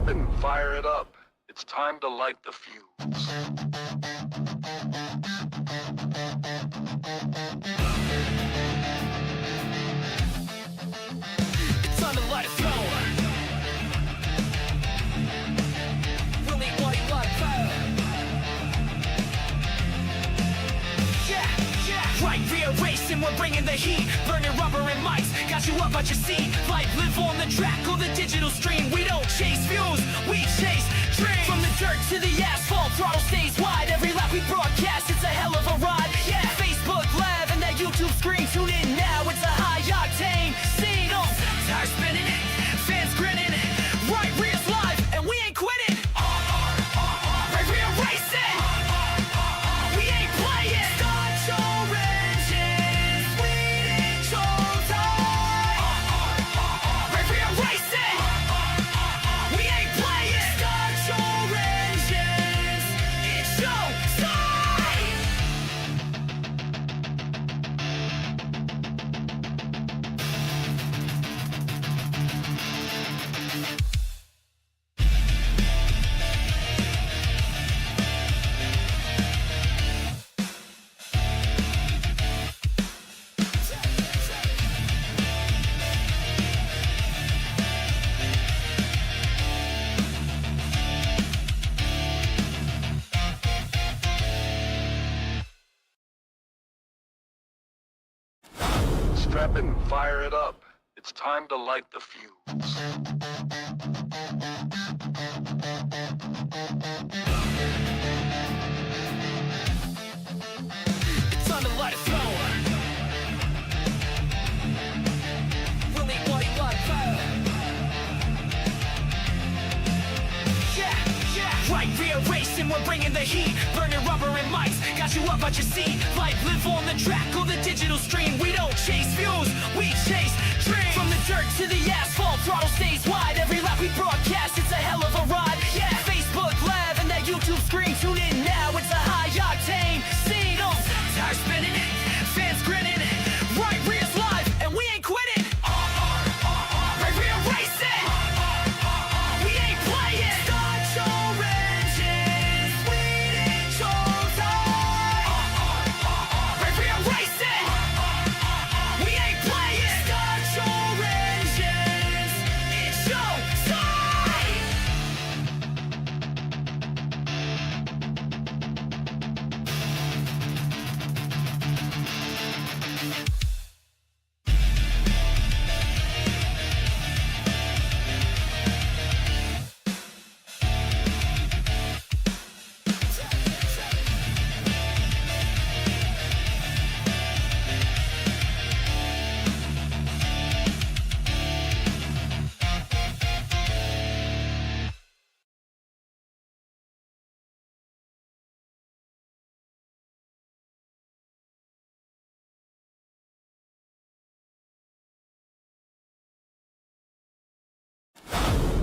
Strap it and fire it up. It's time to light the fuse. It's time to light a fuse. Really white light fire. Yeah. Right, rearranging, we're bringing the heat. Burning rubber and mics, got you up out your seat. Life live on the track or the digital stream. We don't chase views, we chase dreams. From the dirt to the asphalt, throttle stays wide. Every lap we broadcast, it's a hell of a ride. Yeah, Facebook Live and that YouTube screen. Tune in now, it's a high octane scene. Oh, tires spinning, fans grinning. Right, rears live, and we ain't quitting. Right, rear racing. We ain't playing. Start your engines, we ain't your time. Right, rear racing. We ain't playing. Start your engines, it's your time. Strap it and fire it up. It's time to light the fuse. It's time to light a fuse. Really white light fire. Yeah. Right, rearranging, we're bringing the heat. Burning rubber and mics, got you up out your seat. Life live on the track or the digital stream. We don't chase views, we chase dreams. From the dirt to the asphalt, throttle stays wide. Every lap we broadcast, it's a hell of a ride. Yeah, Facebook Live and that YouTube screen. Tune in now, it's a high octane scene. Oh, tires spinning, fans grinning. Right, rears live, and we ain't quitting. Right, rear racing. We ain't playing. Start your engines, we ain't your time. Right, rear racing. We ain't playing. Start your engines, it's your time.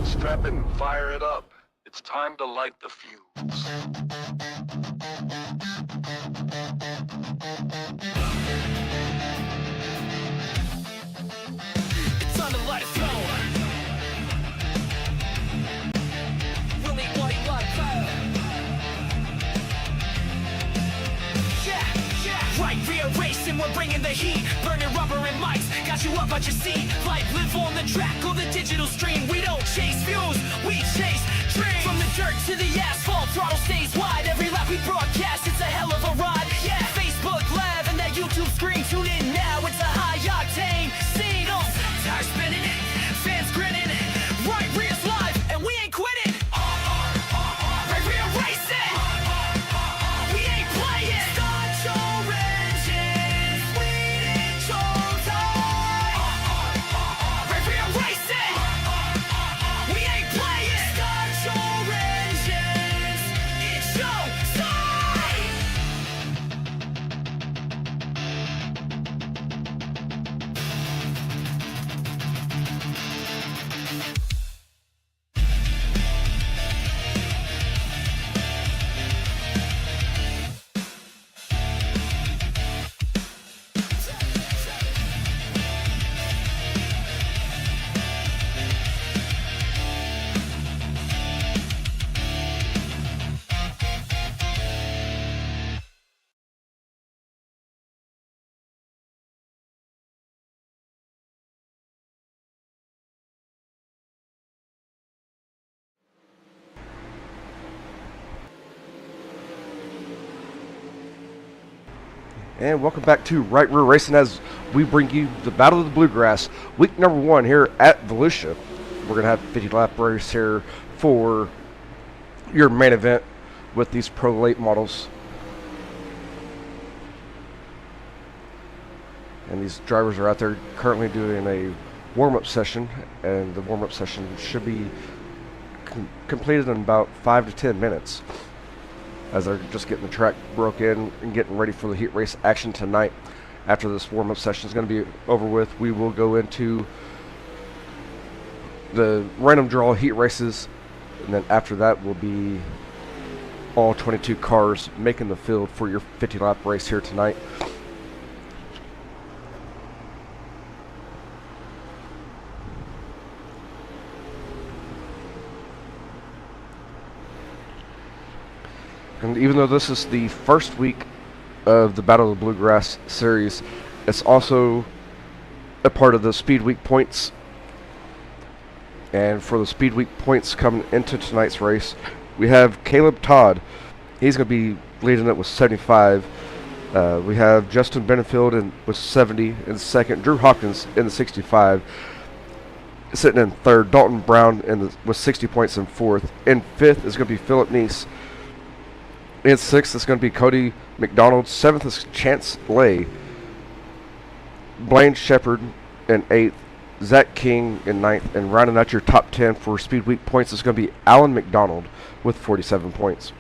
Strap it and fire it up. It's time to light the fuse. It's time to light a fuse. Really white light fire. Yeah. Right, rearranging, we're bringing the heat. Burning rubber and mics, got you up out your seat. Life live on the track or the digital stream. We don't chase views, we chase dreams. From the dirt to the asphalt, throttle stays wide. Every lap we broadcast, it's a hell of a ride. Yeah, Facebook Live and that YouTube screen. Tune in now, it's a high octane scene. Oh, tires spinning, fans grinning. Right, rears live, and we ain't quitting. Right, rear racing. We ain't playing. Start your engines, we ain't your time. Right, rear racing. We ain't playing. Start your engines, it's And welcome back to Right Rear Racing as we bring you the Battle of the Bluegrass, week number 1 here at Voulsia. We're going to have 50 lap race here for your main event with these Pro Late models. And these drivers are out there currently doing a warm-up session, and the warm-up session should be completed in about 5 to 10 minutes, as they're just getting the track broke in and getting ready for the heat race action tonight. After this warm-up session is going to be over with, we will go into the random draw heat races, and then after that will be all 22 cars making the field for your 50-lap race here tonight. And even though this is the first week of the Battle of the Bluegrass series, it's also a part of the Speed Week points. And for the Speed Week points coming into tonight's race, we have Caleb Todd. He's going to be leading it with 75. We have Justin Benefield with 70 in second. Drew Hopkins in the 65. Sitting in third. Dalton Brown with 60 points in fourth. In fifth is going to be Philip Neese. In sixth is going to be Cody McDonald. Seventh is Chance Lay. Blaine Shepard in eighth. Zach King in ninth. And rounding out your top 10 for Speed Week points is going to be Alan McDonald with 47 points.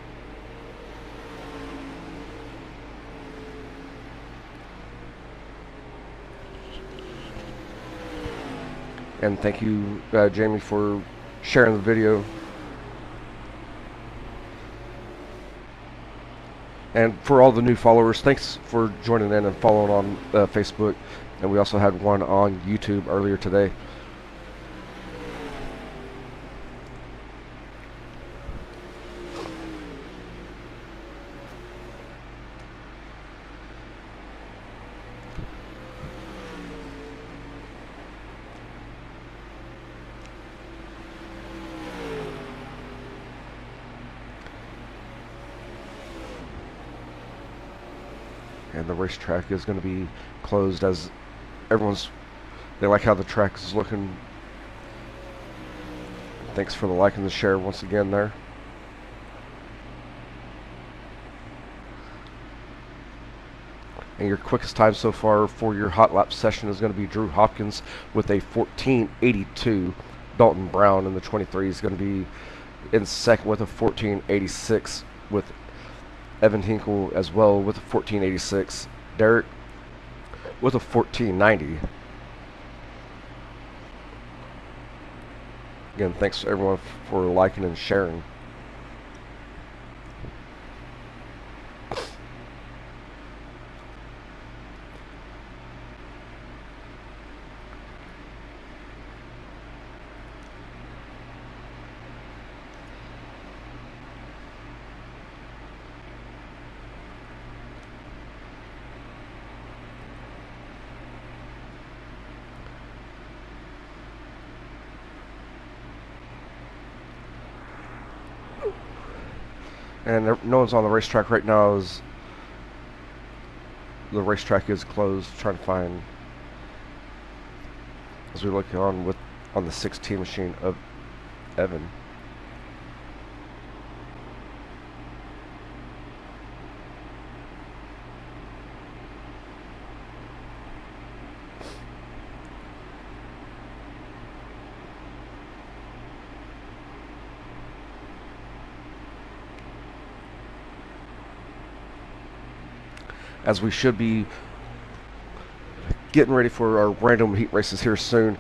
And thank you, Jamie, for sharing the video. And for all the new followers, thanks for joining in and following on Facebook. And we also had one on YouTube earlier today. And the racetrack is going to be closed as they like how the track is looking. Thanks for the like and the share once again there. And your quickest time so far for your hot lap session is going to be Drew Hopkins with a 14:82. Dalton Brown in the 23 is going to be in second with a 14:86, with Evan Hinkle as well with a 14:86. Derek with a 14:90. Again, thanks to everyone for liking and sharing. And no one's on the racetrack right now as the racetrack is closed. Trying to find, as we look on the 16 machine of Evan. As we should be getting ready for our random heat races here soon.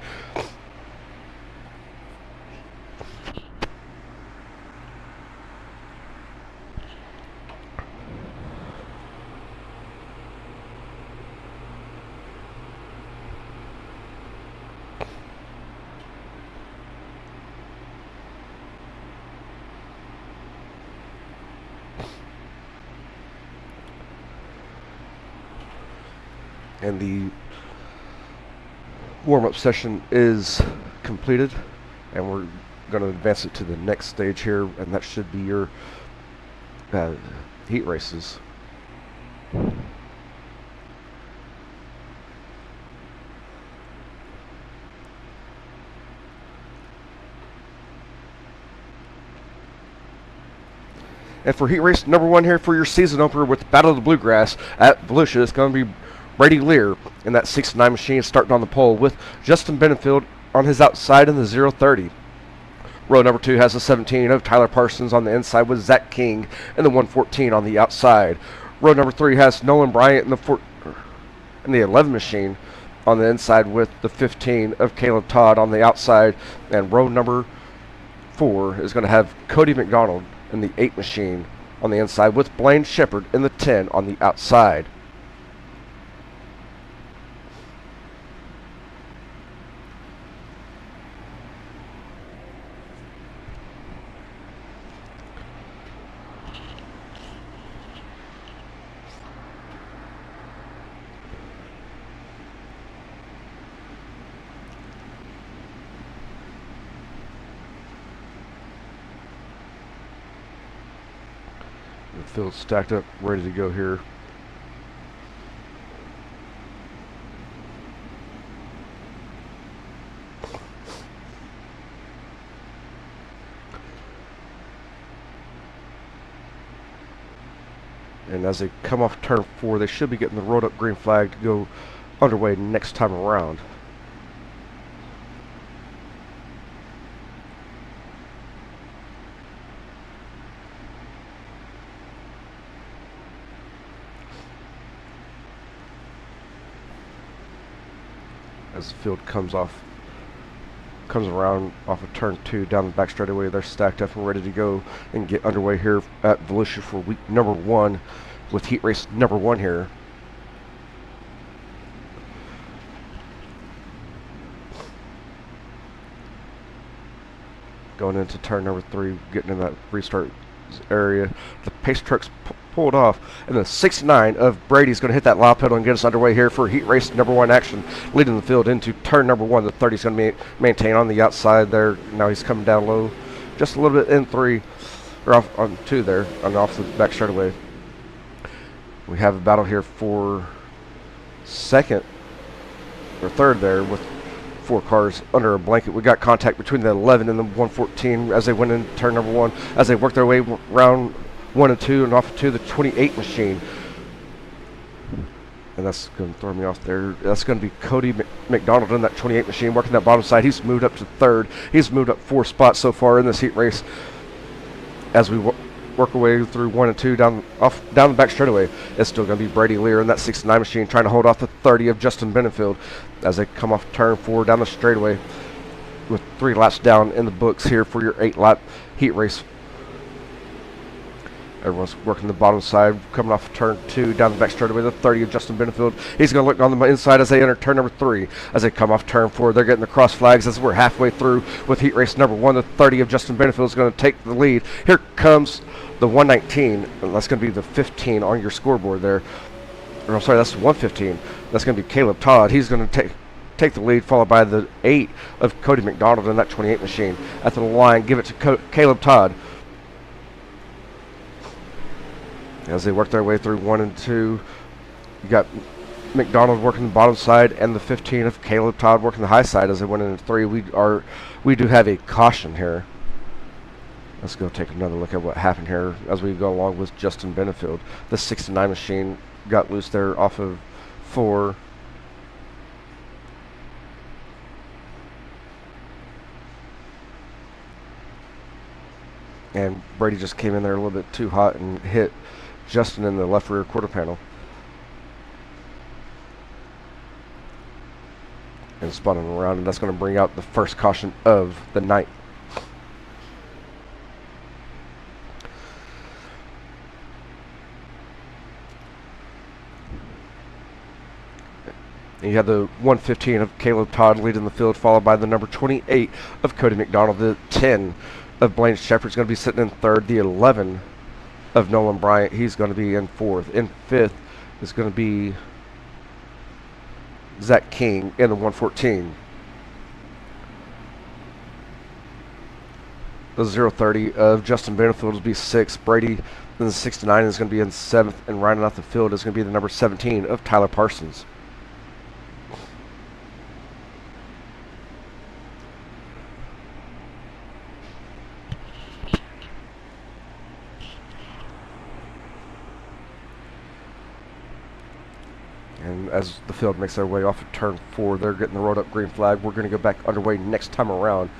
And the warm-up session is completed, and we're going to advance it to the next stage here, and that should be your heat races. And for heat race number 1 here for your season opener with Battle of the Bluegrass at Voulsia, it's going to be Brady Lear in that 69 machine starting on the pole with Justin Benefield on his outside in the 030. Row number 2 has the 17 of Tyler Parsons on the inside with Zach King and the 114 on the outside. Row number 3 has Nolan Bryant in the 11 machine on the inside with the 15 of Caleb Todd on the outside. And row number 4 is going to have Cody McDonald in the 8 machine on the inside with Blaine Shepard in the 10 on the outside. The field's stacked up, ready to go here. And as they come off turn 4, they should be getting the rolled up green flag to go underway next time around. As the field comes around off of turn 2 down the back straightaway, they're stacked up and ready to go and get underway here at Voulsia for week number 1 with heat race number 1 here. Going into turn number 3, getting in that restart area. The pace truck's pulled off, and the 69 of Brady's going to hit that loud pedal and get us underway here for heat race number 1 action, leading the field into turn number 1. The 30's going to maintain on the outside there. Now he's coming down low, just a little bit in 3, or off on 2 there, and off the back straightaway. We have a battle here for second or third there with 4 cars under a blanket. We got contact between the 11 and the 114 as they went into turn number 1, as they worked their way around 1 and 2 and off to the 28 machine. And that's going to throw me off there. That's going to be Cody McDonald in that 28 machine working that bottom side. He's moved up to 3rd. He's moved up 4 spots so far in this heat race as we work our way through 1 and 2 down the back straightaway. It's still going to be Brady Lear in that 69 machine trying to hold off the 30 of Justin Benefield as they come off turn 4 down the straightaway with 3 laps down in the books here for your 8-lap heat race. Everyone's working the bottom side, coming off turn 2 down the back straightaway. The 30 of Justin Benefield. He's going to look on the inside as they enter turn number 3. As they come off turn 4, they're getting the cross flags as we're halfway through with heat race number 1. The 30 of Justin Benefield is going to take the lead. Here comes the 119, and that's going to be the 15 on your scoreboard there. Or I'm sorry, that's 115. That's going to be Caleb Todd. He's going to take the lead, followed by the 8 of Cody McDonald in that 28 machine. At the line, give it to Caleb Todd. As they work their way through 1 and 2, you got McDonald working the bottom side and the 15 of Caleb Todd working the high side as they went into 3. We do have a caution here. Let's go take another look at what happened here as we go along with Justin Benefield. The 69 machine got loose there off of 4. And Brady just came in there a little bit too hot and hit Justin in the left rear quarter panel. And spun him around, and that's going to bring out the first caution of the night. And you have the 115 of Caleb Todd leading the field, followed by the number 28 of Cody McDonald. The 10 of Blaine Shepard's going to be sitting in 3rd. The 11 of Nolan Bryant, he's going to be in 4th. In 5th is going to be Zach King in the 114. The 030 of Justin Benefield will be 6th. Brady in the 69 is going to be in 7th, and rounding out the field is going to be the number 17 of Tyler Parsons. as the field makes their way off of turn 4. They're getting the rolled up green flag. We're going to go back underway next time around.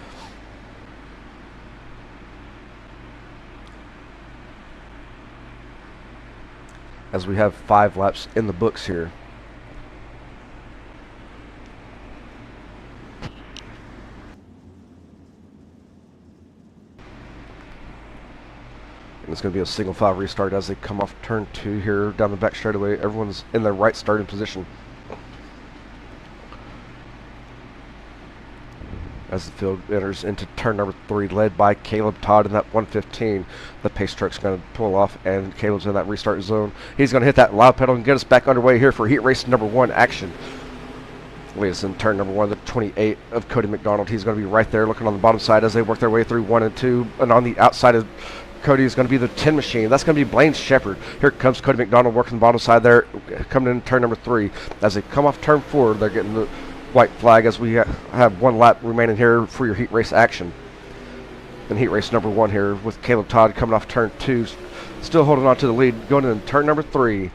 As we have 5 laps in the books here. It's going to be a single file restart as they come off turn 2 here down the back straightaway. Everyone's in their right starting position. As the field enters into turn number 3, led by Caleb Todd in that 115. The pace truck's going to pull off, and Caleb's in that restart zone. He's going to hit that loud pedal and get us back underway here for heat race number 1 action. Lead us in turn number 1, the 28 of Cody McDonald. He's going to be right there looking on the bottom side as they work their way through 1 and 2. And on the outside of Cody is going to be the 10 machine. That's going to be Blaine Shepard. Here comes Cody McDonald working the bottom side there, coming in turn number 3. As they come off turn 4, they're getting the white flag as we have 1 lap remaining here for your heat race action. And heat race number 1 here with Caleb Todd coming off turn 2, still holding on to the lead, going in turn number 3.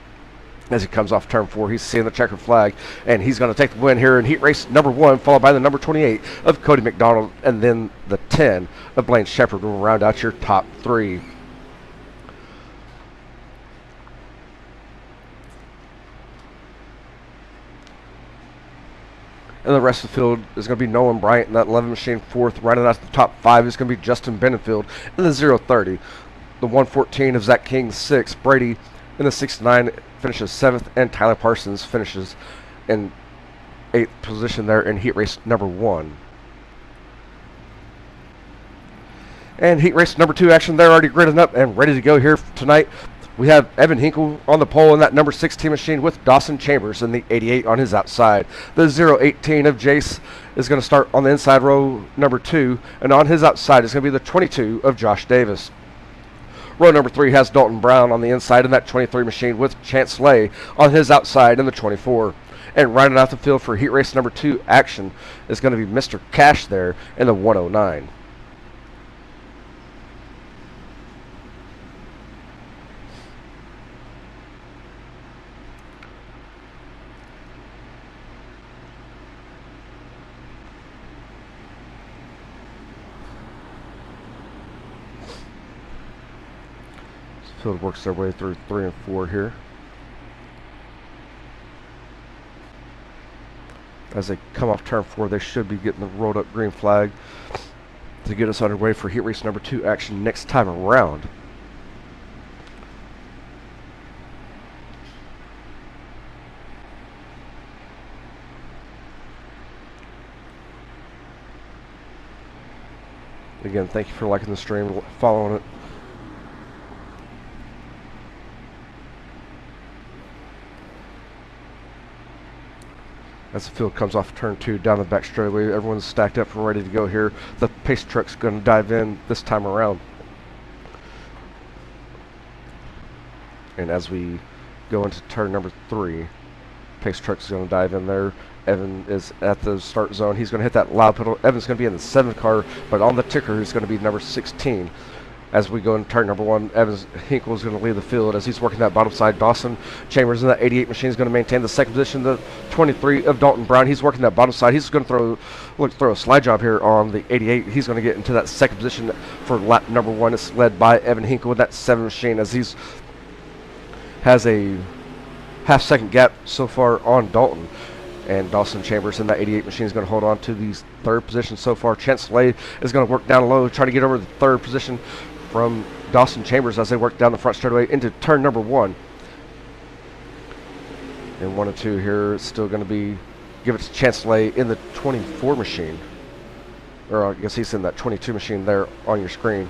As he comes off turn 4, he's seeing the checkered flag, and he's going to take the win here in heat race number 1, followed by the number 28 of Cody McDonald, and then the 10 of Blaine Shepard will round out your top 3. And the rest of the field is going to be Nolan Bryant in that 11 machine 4th. Rounding out the top 5 is going to be Justin Benefield in the 030. The 114 of Zach King 6th. Brady in the 69 finishes 7th, and Tyler Parsons finishes in 8th position there in heat race number 1. And heat race number 2 action, they're already gridding up and ready to go here tonight. We have Evan Hinkle on the pole in that number 16 machine with Dawson Chambers in the 88 on his outside. The 018 of Jace is going to start on the inside row number 2, and on his outside is going to be the 22 of Josh Davis. Row number 3 has Dalton Brown on the inside in that 23 machine with Chance Lay on his outside in the 24. And rounding out the field for heat race number 2 action is going to be Mr. Cash there in the 109. Field works their way through 3 and 4 here. As they come off turn 4, they should be getting the rolled up green flag to get us underway for heat race number 2 action next time around. Again, thank you for liking the stream, following it. As the field comes off turn 2 down the back straightaway, everyone's stacked up and ready to go here. The pace truck's going to dive in this time around. And as we go into turn number 3, pace truck's going to dive in there. Evan is at the start zone. He's going to hit that loud pedal. Evan's going to be in the 7th car, but on the ticker is going to be number 16. As we go into turn number 1, Evans Hinkle is going to lead the field as he's working that bottom side. Dawson Chambers in that 88 machine is going to maintain the 2nd position. The 23 of Dalton Brown, he's working that bottom side. He's going to throw a slide job here on the 88. He's going to get into that 2nd position for lap number 1. It's led by Evan Hinkle with that 7 machine as he's has a half-second gap so far on Dalton. And Dawson Chambers in that 88 machine is going to hold on to the 3rd position so far. Chance Lay is going to work down low, trying to get over the 3rd position from Dawson Chambers as they work down the front straightaway into turn number 1. And 1 and 2 here, it's still going to be, give it to Chance Lay in the 24 machine. Or I guess he's in that 22 machine there on your screen.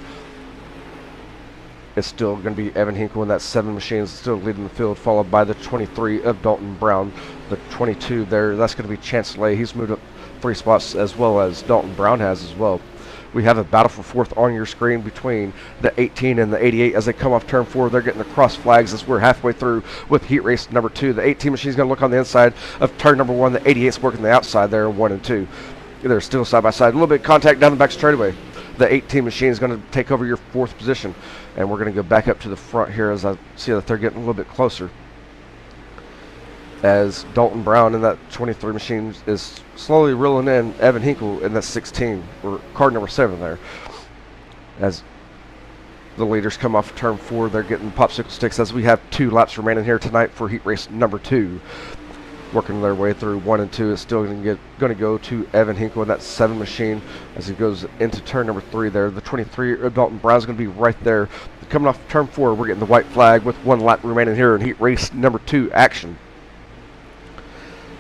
It's still going to be Evan Hinkle in that 7 machine, still leading the field, followed by the 23 of Dalton Brown. The 22 there, that's going to be Chance Lay. He's moved up 3 spots as well as Dalton Brown has as well. We have a battle for 4th on your screen between the 18 and the 88 as they come off turn 4. They're getting the cross flags as we're halfway through with heat race number 2. The 18 machine is going to look on the inside of turn number 1. The 88 is working the outside there in 1 and 2. They're still side by side. A little bit of contact down the back straightaway. The 18 machine is going to take over your 4th position. And we're going to go back up to the front here as I see that they're getting a little bit closer. as Dalton Brown in that 23 machine is slowly reeling in Evan Hinkle in that 16, or card number 7 there. As the leaders come off turn 4, they're getting popsicle sticks as we have 2 laps remaining here tonight for heat race number 2. Working their way through 1 and 2 is still going to go to Evan Hinkle in that 7 machine as he goes into turn number 3 there. The 23 Dalton Brown's going to be right there. Coming off turn 4, we're getting the white flag with 1 lap remaining here in heat race number 2 action.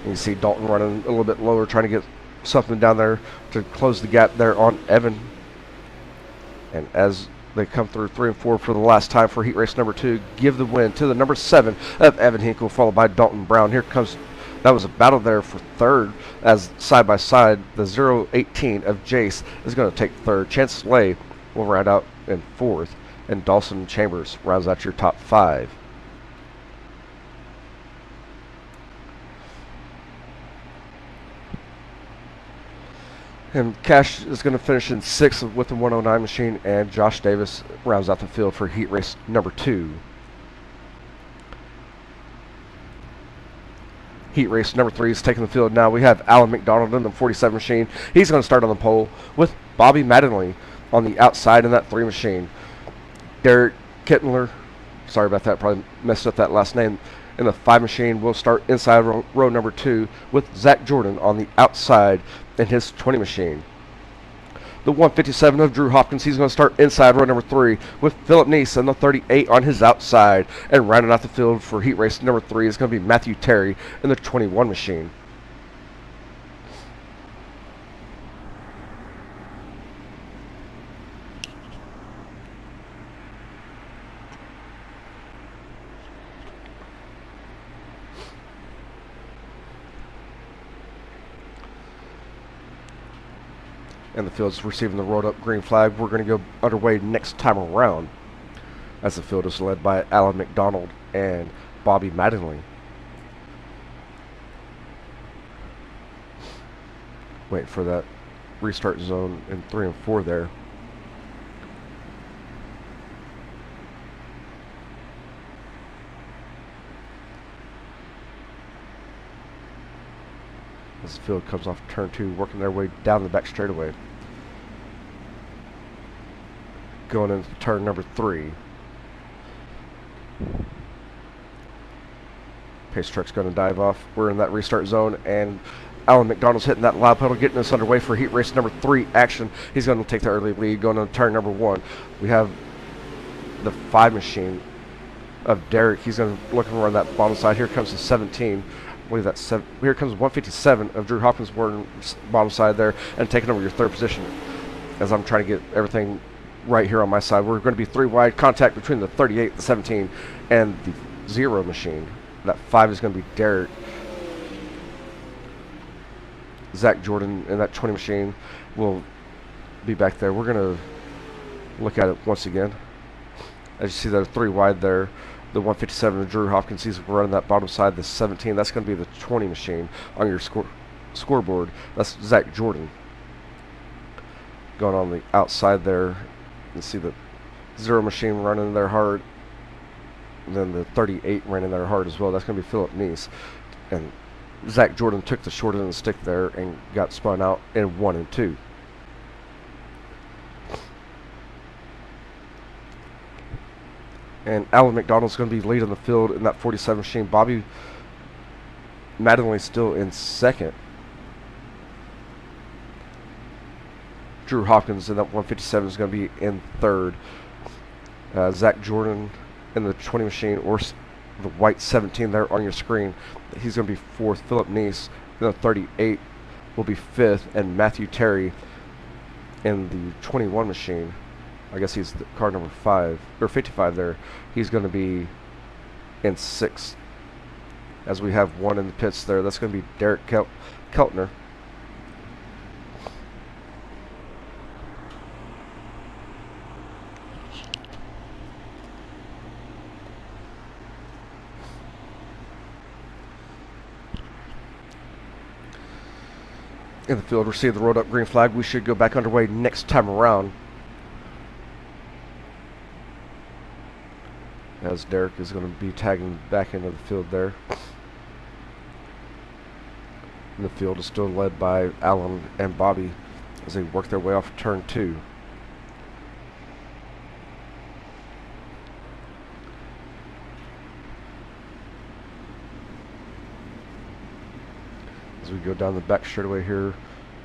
You see Dalton running a little bit lower, trying to get something down there to close the gap there on Evan. And as they come through 3 and 4 for the last time for heat race number 2, give the win to the number 7 of Evan Hinkle, followed by Dalton Brown. Here comes, that was a battle there for third, as side by side, the 018 of Jace is going to take third. Chance Slay will ride out in 4th, and Dawson Chambers rounds out your top 5. And Cash is going to finish in 6th with the 109 machine, and Josh Davis rounds out the field for heat race number 2. Heat race number 3 is taking the field now. We have Alan McDonald in the 47 machine. He's going to start on the pole with Bobby Mattingly on the outside in that 3 machine. Derek Kittler, sorry about that, probably messed up that last name, in the 5 machine will start inside row number 2 with Zach Jordan on the outside in his 20 machine. The 157 of Drew Hopkins, he's going to start inside row number 3 with Philip Neese and the 38 on his outside. And rounding out the field for heat race number 3 is going to be Matthew Terry in the 21 machine. And the field's receiving the rolled up green flag. We're going to go underway next time around, as the field is led by Alan McDonald and Bobby Mattingly. Wait for that restart zone in 3 and 4 there. As the field comes off turn 2, working their way down the back straightaway. Going into turn number 3. Pace truck's going to dive off. We're in that restart zone, and Alan McDonald's hitting that loud pedal, getting us underway for heat race number 3 action. He's going to take the early lead going into turn number 1. We have the 5 machine of Derek. He's going to look around that bottom side. Here comes the 17. I believe that's here comes 157 of Drew Hopkins, bottom side there, and taking over your 3rd position. As I'm trying to get everything right here on my side, we're going to be 3 wide, contact between the 38, the 17, and the 0 machine. That 5 is going to be Derek. Zach Jordan in that 20 machine will be back there. We're going to look at it once again. As you see, they're 3 wide there. The 157 of Drew Hopkins, he's running that bottom side. The 17, that's going to be the 20 machine on your scoreboard. That's Zach Jordan. Going on the outside there, you see the 0 machine running there hard. And then the 38 running there hard as well. That's going to be Philip Neese. And Zach Jordan took the short end of the stick there and got spun out in 1 and 2. And Alan McDonald's going to be leading the field in that 47 machine. Bobby Mattingly still in 2nd. Drew Hopkins in that 157 is going to be in 3rd. Zach Jordan in the 20 machine, or the white 17 there on your screen, he's going to be 4th. Philip Neese in the 38 will be 5th. And Matthew Terry in the 21 machine, I guess he's the car number 5 or 55 there. He's going to be in 6th. As we have 1 in the pits there, that's going to be Derek Keltner. In the field, receive the rolled up green flag. We should go back underway next time around. As Derek is going to be tagging back into the field there. And the field is still led by Alan and Bobby as they work their way off turn 2. As we go down the back straightaway here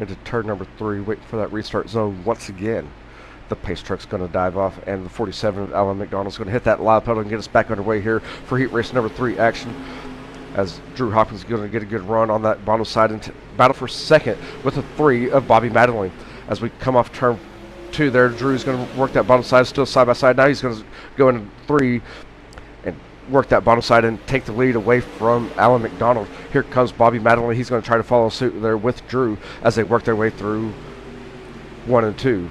into turn number 3, waiting for that restart zone once again. The pace truck's going to dive off, and the 47 of Alan McDonald's going to hit that live pedal and get us back underway here for heat race number 3 action. As Drew Hopkins is going to get a good run on that bottom side and battle for second with a 3 of Bobby Madeline. As we come off turn 2 there, Drew's going to work that bottom side, still side by side. Now he's going to go into 3 and work that bottom side and take the lead away from Alan McDonald. Here comes Bobby Madeline. He's going to try to follow suit there with Drew as they work their way through 1 and 2.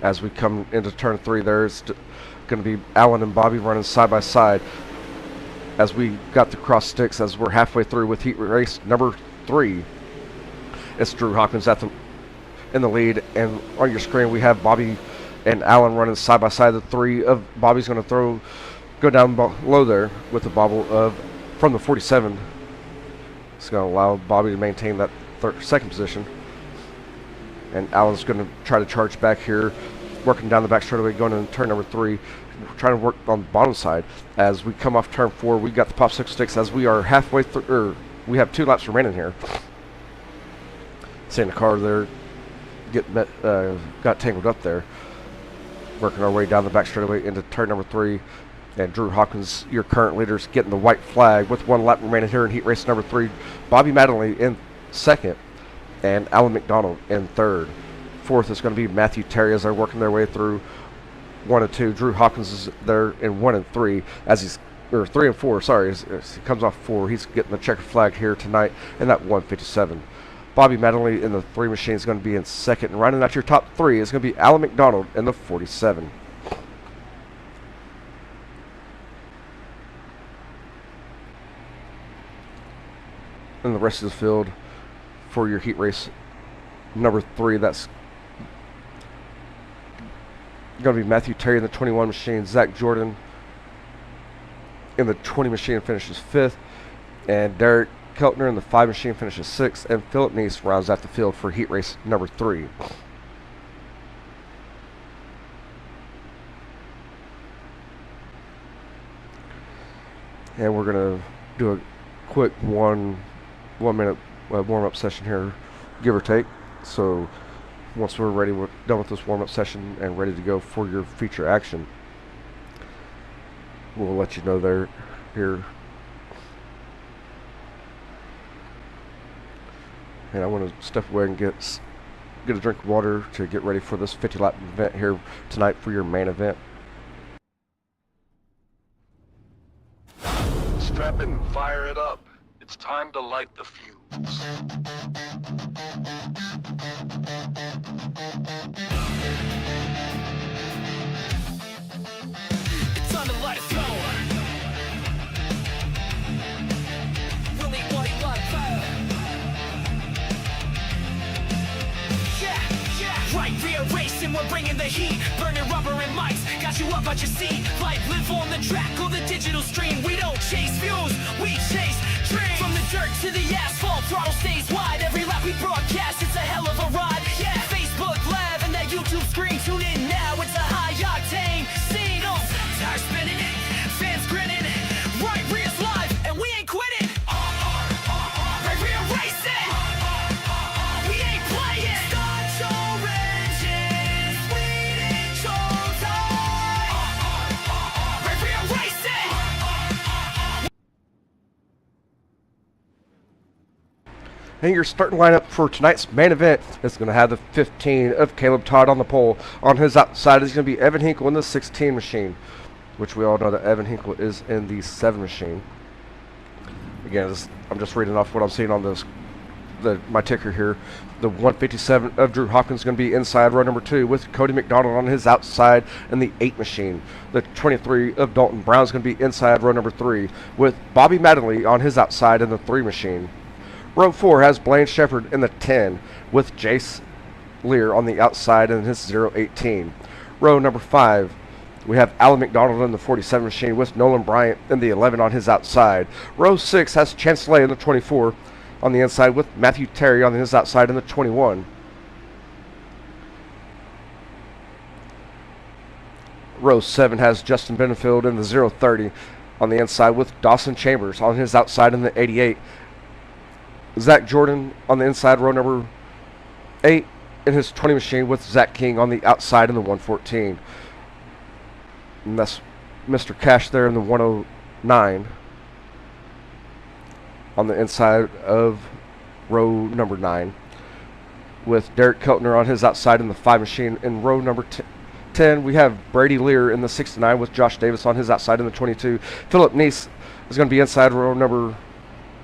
As we come into turn 3, there's going to be Alan and Bobby running side by side as we got the cross sticks as we're halfway through with heat race number 3. It's Drew Hawkins in the lead, and on your screen we have Bobby and Alan running side by side. The 3 of Bobby's going to go down low there with the bobble from the 47. It's going to allow Bobby to maintain that second position. And Alan's going to try to charge back here, working down the back straightaway, going into turn number 3, trying to work on the bottom side. As we come off turn 4, we got the popsicle sticks as we are halfway through, we have 2 laps remaining here. Seeing the car there got tangled up there. Working our way down the back straightaway into turn number 3. And Drew Hawkins, your current leader, is getting the white flag with 1 lap remaining here in heat race number 3. Bobby Madeline in second, and Alan McDonald in third. Fourth is going to be Matthew Terry as they're working their way through 1 and 2. Drew Hawkins is there in 1 and 3 or 3 and 4. Sorry, as he comes off 4. He's getting the checkered flag here tonight in that 157. Bobby Madeline in the 3 machine is going to be in second, and rounding out your top 3 is going to be Alan McDonald in the 47. And the rest of the field for your heat race number 3, that's going to be Matthew Terry in the 21 machine, Zach Jordan in the 20 machine finishes 5th, and Derek Keltner in the 5 machine finishes 6th, and Philip Neese rounds out the field for heat race number 3. And we're going to do a quick one minute warm-up session here, give or take. So once we're ready, we're done with this warm-up session and ready to go for your feature action, we'll let you know here. And I want to step away and get a drink of water to get ready for this 50-lap event here tonight for your main event. Strap in and fire it up. It's time to light the fuse. It's time to light a flower. Really white light fire. Yeah. Right, rear racing, we're bringing the heat. Burning rubber and mics, got you up out your seat. Live on the track or the digital stream. We don't chase views, we chase dreams. From the dirt to the asphalt, throttle stays wide. Every lap we broadcast, it's a hell of a ride. Yeah, Facebook Live and that YouTube screen. Tune in now, it's a high octane scene. Oh, tires spinning, fans grinning. Right, rear's live, and we ain't quitting. Right, rear racing. We ain't playing. Start your engines, bleeding showtime. Right, rear racing. And your starting lineup for tonight's main event is going to have the 15 of Caleb Todd on the pole. On his outside is going to be Evan Hinkle in the 16 machine, which we all know that Evan Hinkle is in the 7 machine. Again, I'm just reading off what I'm seeing on my ticker here. The 157 of Drew Hopkins is going to be inside row number 2 with Cody McDonald on his outside in the 8 machine. The 23 of Dalton Brown is going to be inside row number 3 with Bobby Madeline on his outside in the 3 machine. Row 4 has Blaine Shepard in the 10 with Jace Lear on the outside in his 018. Row number 5 We have Alan McDonald in the 47 machine with Nolan Bryant in the 11 on his outside. Row 6 has Chance Lay in the 24 on the inside with Matthew Terry on his outside in the 21. Row 7 has Justin Benefield in the 030 on the inside with Dawson Chambers on his outside in the 88. Zach Jordan on the inside, row number 8 in his 20 machine with Zach King on the outside in the 114. And that's Mr. Cash there in the 109 on the inside of row number 9 with Derek Keltner on his outside in the 5 machine. In row number 10, we have Brady Lear in the 69 with Josh Davis on his outside in the 22. Philip Neese is going to be inside row number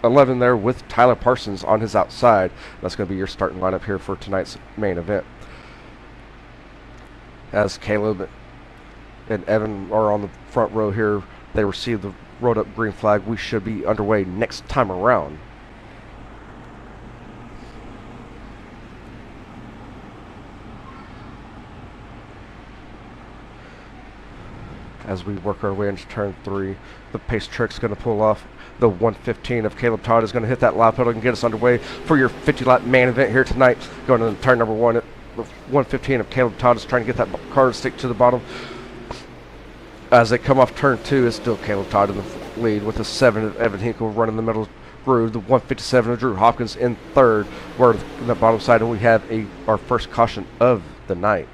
11 there with Tyler Parsons on his outside. That's going to be your starting lineup here for tonight's main event. As Caleb and Evan are on the front row here, they receive the rolled up green flag. We should be underway next time around. As we work our way into turn 3, the pace trick's going to pull off. The 115 of Caleb Todd is going to hit that loud pedal and get us underway for your 50-lap main event here tonight. Going to turn number 1, the 115 of Caleb Todd is trying to get that car to stick to the bottom. As they come off turn 2, it's still Caleb Todd in the lead with the 7 of Evan Hinkle running the middle groove. The 157 of Drew Hopkins in third. We're on the bottom side, and we have our first caution of the night.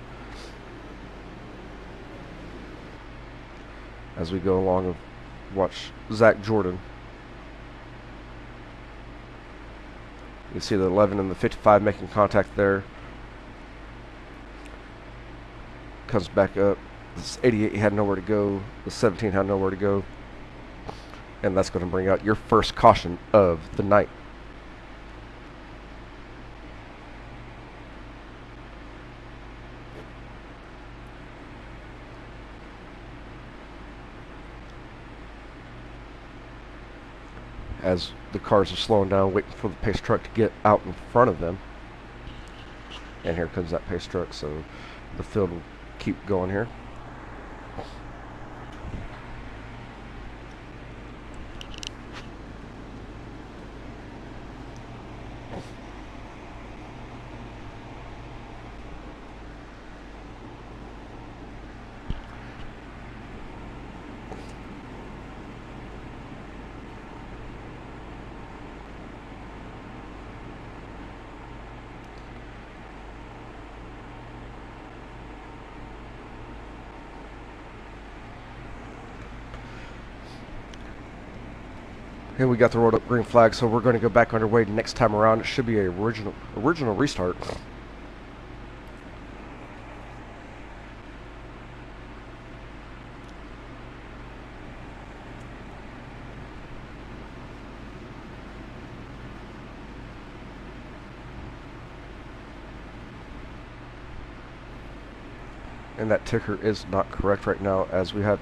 As we go along and watch Zach Jordan. You see the 11 and the 55 making contact there. Comes back up. This 88 had nowhere to go. The 17 had nowhere to go. And that's going to bring out your first caution of the night. As the cars are slowing down, waiting for the pace truck to get out in front of them. And here comes that pace truck, so the field will keep going here. And we got the rolled up green flag, so we're going to go back underway next time around. It should be a original restart. And that ticker is not correct right now, as we have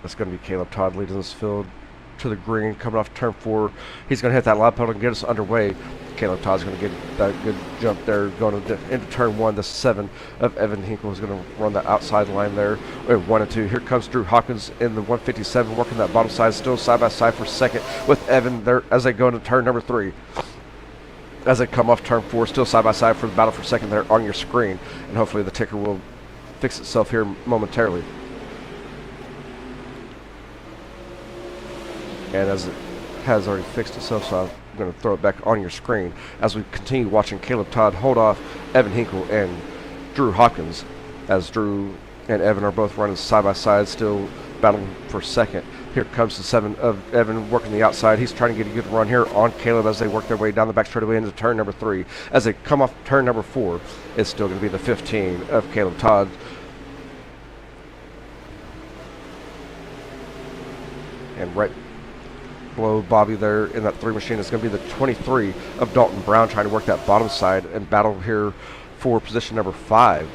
That's going to be Caleb Todd leading this field to the green, coming off turn 4. He's going to hit that loud pedal and get us underway. Caleb Todd's going to get that good jump there, going into turn 1. The 7 of Evan Hinkle is going to run the outside line there. 1 and 2. Here comes Drew Hopkins in the 157, working that bottom side, still side by side for second with Evan there as they go into turn number 3. As they come off turn 4, still side by side for the battle for second there on your screen. And hopefully the ticker will fix itself here momentarily. And as it has already fixed itself, so I'm going to throw it back on your screen as we continue watching Caleb Todd hold off Evan Hinkle and Drew Hopkins, as Drew and Evan are both running side by side, still battling for second. Here comes the 7 of Evan working the outside. He's trying to get a good run here on Caleb as they work their way down the back straightaway into turn number 3. As they come off turn number 4, it's still going to be the 15 of Caleb Todd. And right below Bobby there in that 3 machine is going to be the 23 of Dalton Brown, trying to work that bottom side and battle here for position number 5.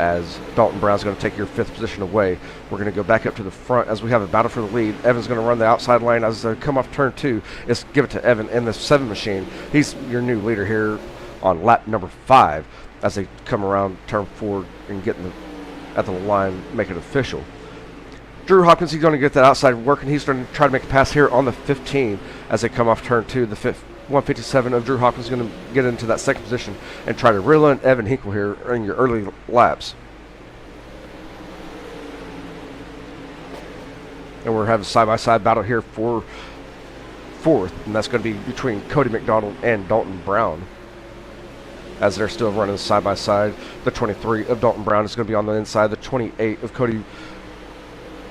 as Dalton Brown's going to take your 5th position away. We're going to go back up to the front as we have a battle for the lead. Evan's going to run the outside lane as they come off turn 2. It's give it to Evan in the 7 machine. He's your new leader here on lap number 5 as they come around turn 4 and get at the line, make it official. Drew Hopkins, he's going to get that outside working. He's going to try to make a pass here on the 15 as they come off turn 2. The 157 of Drew Hopkins is going to get into that 2nd position and try to reel in Evan Hinkle here in your early laps. And we're having a side-by-side battle here for 4th, and that's going to be between Cody McDonald and Dalton Brown as they're still running side-by-side. The 23 of Dalton Brown is going to be on the inside. The 28 of Cody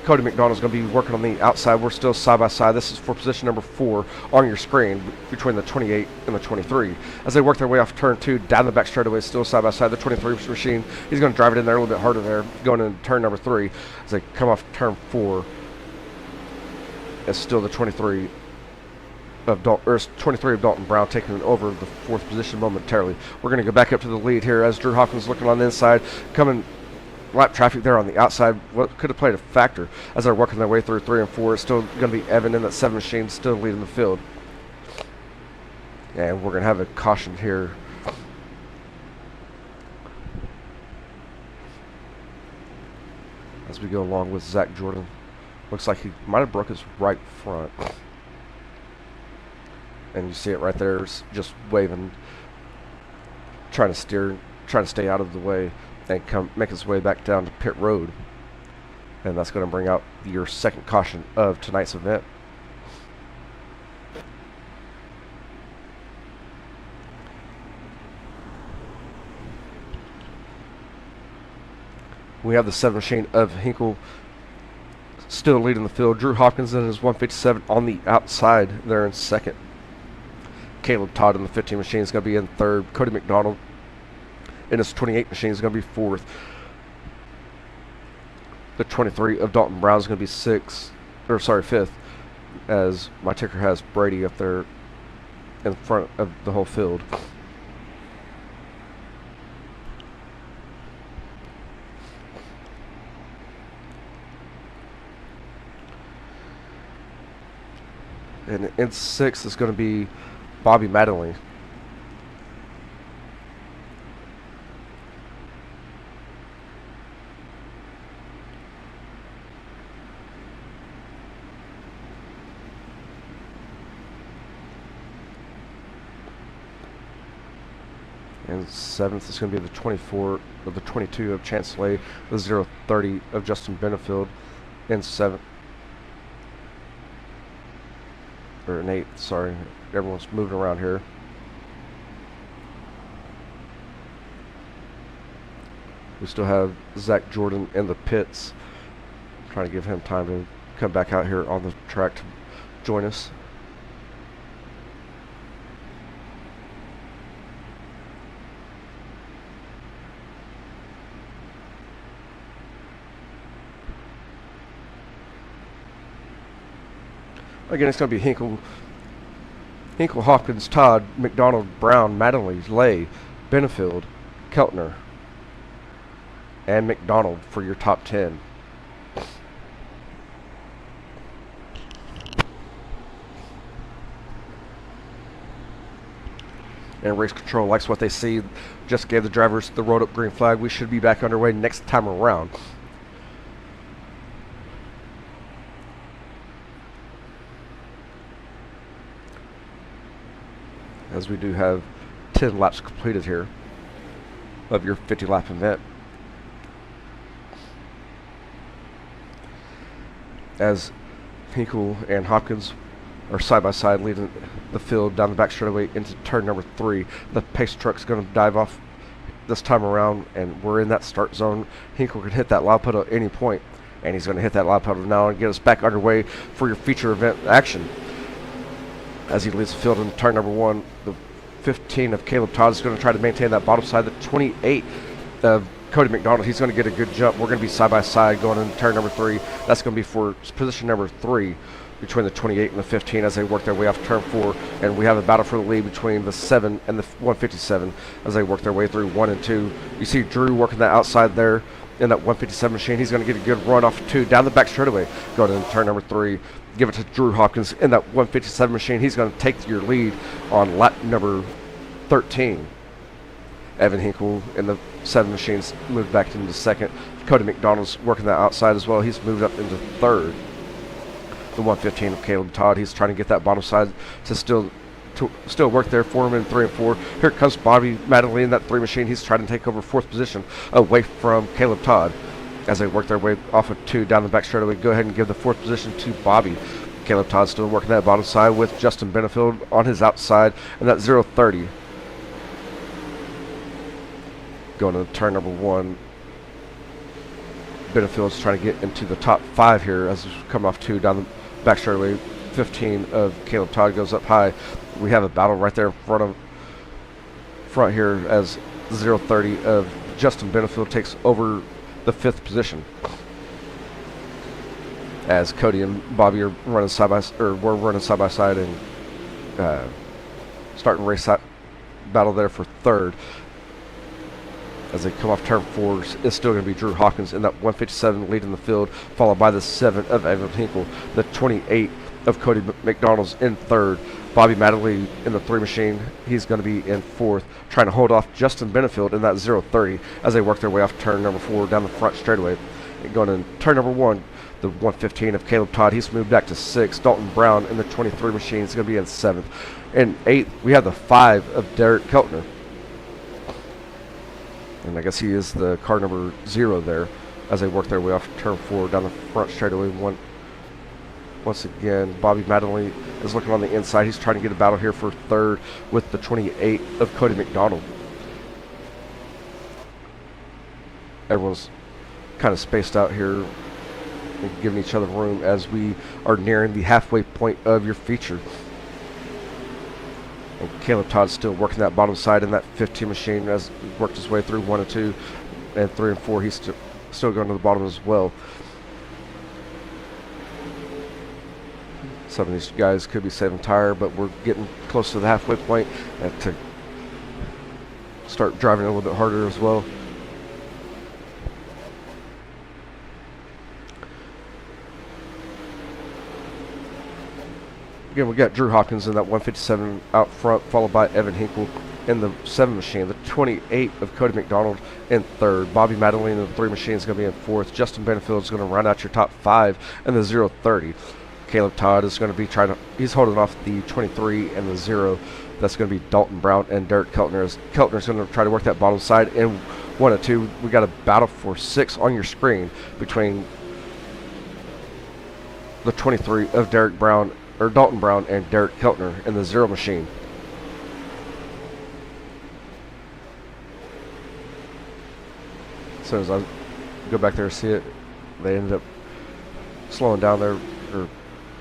McDonald is going to be working on the outside. We're still side-by-side. This is for position number 4 on your screen between the 28 and the 23. As they work their way off turn 2, down the back straightaway, still side-by-side. The 23 machine, he's going to drive it in there a little bit harder there, going into turn number 3. As they come off turn 4, it's still the 23 of Dalton Brown taking over the 4th position momentarily. We're going to go back up to the lead here as Drew Hopkins looking on the inside, coming lap traffic there on the outside. What could have played a factor as they're working their way through 3 and 4. It's still going to be Evan in that 7 machine, still leading the field. And we're going to have a caution here. As we go along with Zach Jordan. Looks like he might have broke his right front. And you see it right there, just waving, trying to stay out of the way and make his way back down to pit road. And that's going to bring out your 2nd caution of tonight's event. We have the 7 machine of Hinkle still leading the field. Drew Hopkins in his 157 on the outside there in 2nd. Caleb Todd in the 15 machine is going to be in 3rd. Cody McDonald in his 28 machine is going to be 4th. The 23 of Dalton Brown is going to be 5th, as my ticker has Brady up there in front of the whole field. And in 6th is going to be Bobby Madeline. And 7th is going to be the 24 of the 22 of Chance Slay, the 030 of Justin Benefield in 7th. Or in 8th, sorry. Everyone's moving around here. We still have Zach Jordan in the pits. Trying to give him time to come back out here on the track to join us. Again, it's going to be Hinkle, Hopkins, Todd, McDonald, Brown, Mattingly, Lay, Benefield, Keltner, and McDonald for your top 10. And race control likes what they see. Just gave the drivers the road up green flag. We should be back underway next time around. As we do have 10 laps completed here of your 50-lap event. As Hinkle and Hopkins are side-by-side leading the field down the back straightaway into turn number 3. The pace truck's going to dive off this time around, and we're in that start zone. Hinkle can hit that loud pedal at any point, and he's going to hit that loud pedal now and get us back underway for your feature event action. As he leads the field in turn number 1, the 15 of Caleb Todd is going to try to maintain that bottom side. The 28 of Cody McDonald, he's going to get a good jump. We're going to be side by side going into turn number 3. That's going to be for position number 3 between the 28 and the 15 as they work their way off turn 4. And we have a battle for the lead between the 7 and the 157 as they work their way through 1 and 2. You see Drew working that outside there in that 157 machine. He's going to get a good run off 2 down the back straightaway. Going into turn number 3. Give it to Drew Hopkins in that 157 machine. He's going to take your lead on lap number 13. Evan Hinkle in the 7 machines moved back into second. Cody McDonald's working that outside as well. He's moved up into third. The 115 of Caleb Todd. He's trying to get that bottom side to still work there for him in 3 and 4. Here comes Bobby Madley in that 3 machine. He's trying to take over 4th position away from Caleb Todd as they work their way off of 2 down the back straightaway. Go ahead and give the 4th position to Bobby. Caleb Todd still working that bottom side with Justin Benefield on his outside and that 030. Going to turn number 1. Benefield's trying to get into the top 5 here as we come off 2 down the back straightaway. 15 of Caleb Todd goes up high. We have a battle right there in front here as 030 of Justin Benefield takes over the 5th position. As Cody and Bobby are running side by side and starting race battle there for 3rd. As they come off turn 4, it's still going to be Drew Hawkins in that 157 leading the field, followed by the 7 of Evan Hinkle, the 28 of Cody McDonald's in 3rd. Bobby Madley in the 3 machine, he's going to be in 4th, trying to hold off Justin Benefield in that 030 as they work their way off turn number 4 down the front straightaway. And going in turn number 1, the 115 of Caleb Todd, he's moved back to 6th. Dalton Brown in the 23 machine is going to be in 7th. In 8th, we have the 5 of Derek Keltner. And I guess he is the car number 0 there as they work their way off turn 4 down the front straightaway. Once again, Bobby Madley is looking on the inside. He's trying to get a battle here for 3rd with the 28 of Cody McDonald. Everyone's kind of spaced out here and giving each other room as we are nearing the halfway point of your feature. And Caleb Todd's still working that bottom side in that 15 machine as he worked his way through 1 and 2 and 3 and 4. He's still going to the bottom as well. Some of these guys could be saving tire, but we're getting close to the halfway point and to start driving a little bit harder as well. Again, we got Drew Hopkins in that 157 out front, followed by Evan Hinkle in the 7 machine. The 28 of Cody McDonald in 3rd. Bobby Madley in the 3 machine is going to be in 4th. Justin Benefield is going to round out your top 5 in the 030. Caleb Todd is going to be he's holding off the 23 and the 0. That's going to be Dalton Brown and Derek Keltner. As Keltner's going to try to work that bottom side in 1 and 2. We got a battle for 6 on your screen between the 23 of Dalton Brown and Derek Keltner in the 0 machine. So as I go back there and see it, they ended up slowing down there or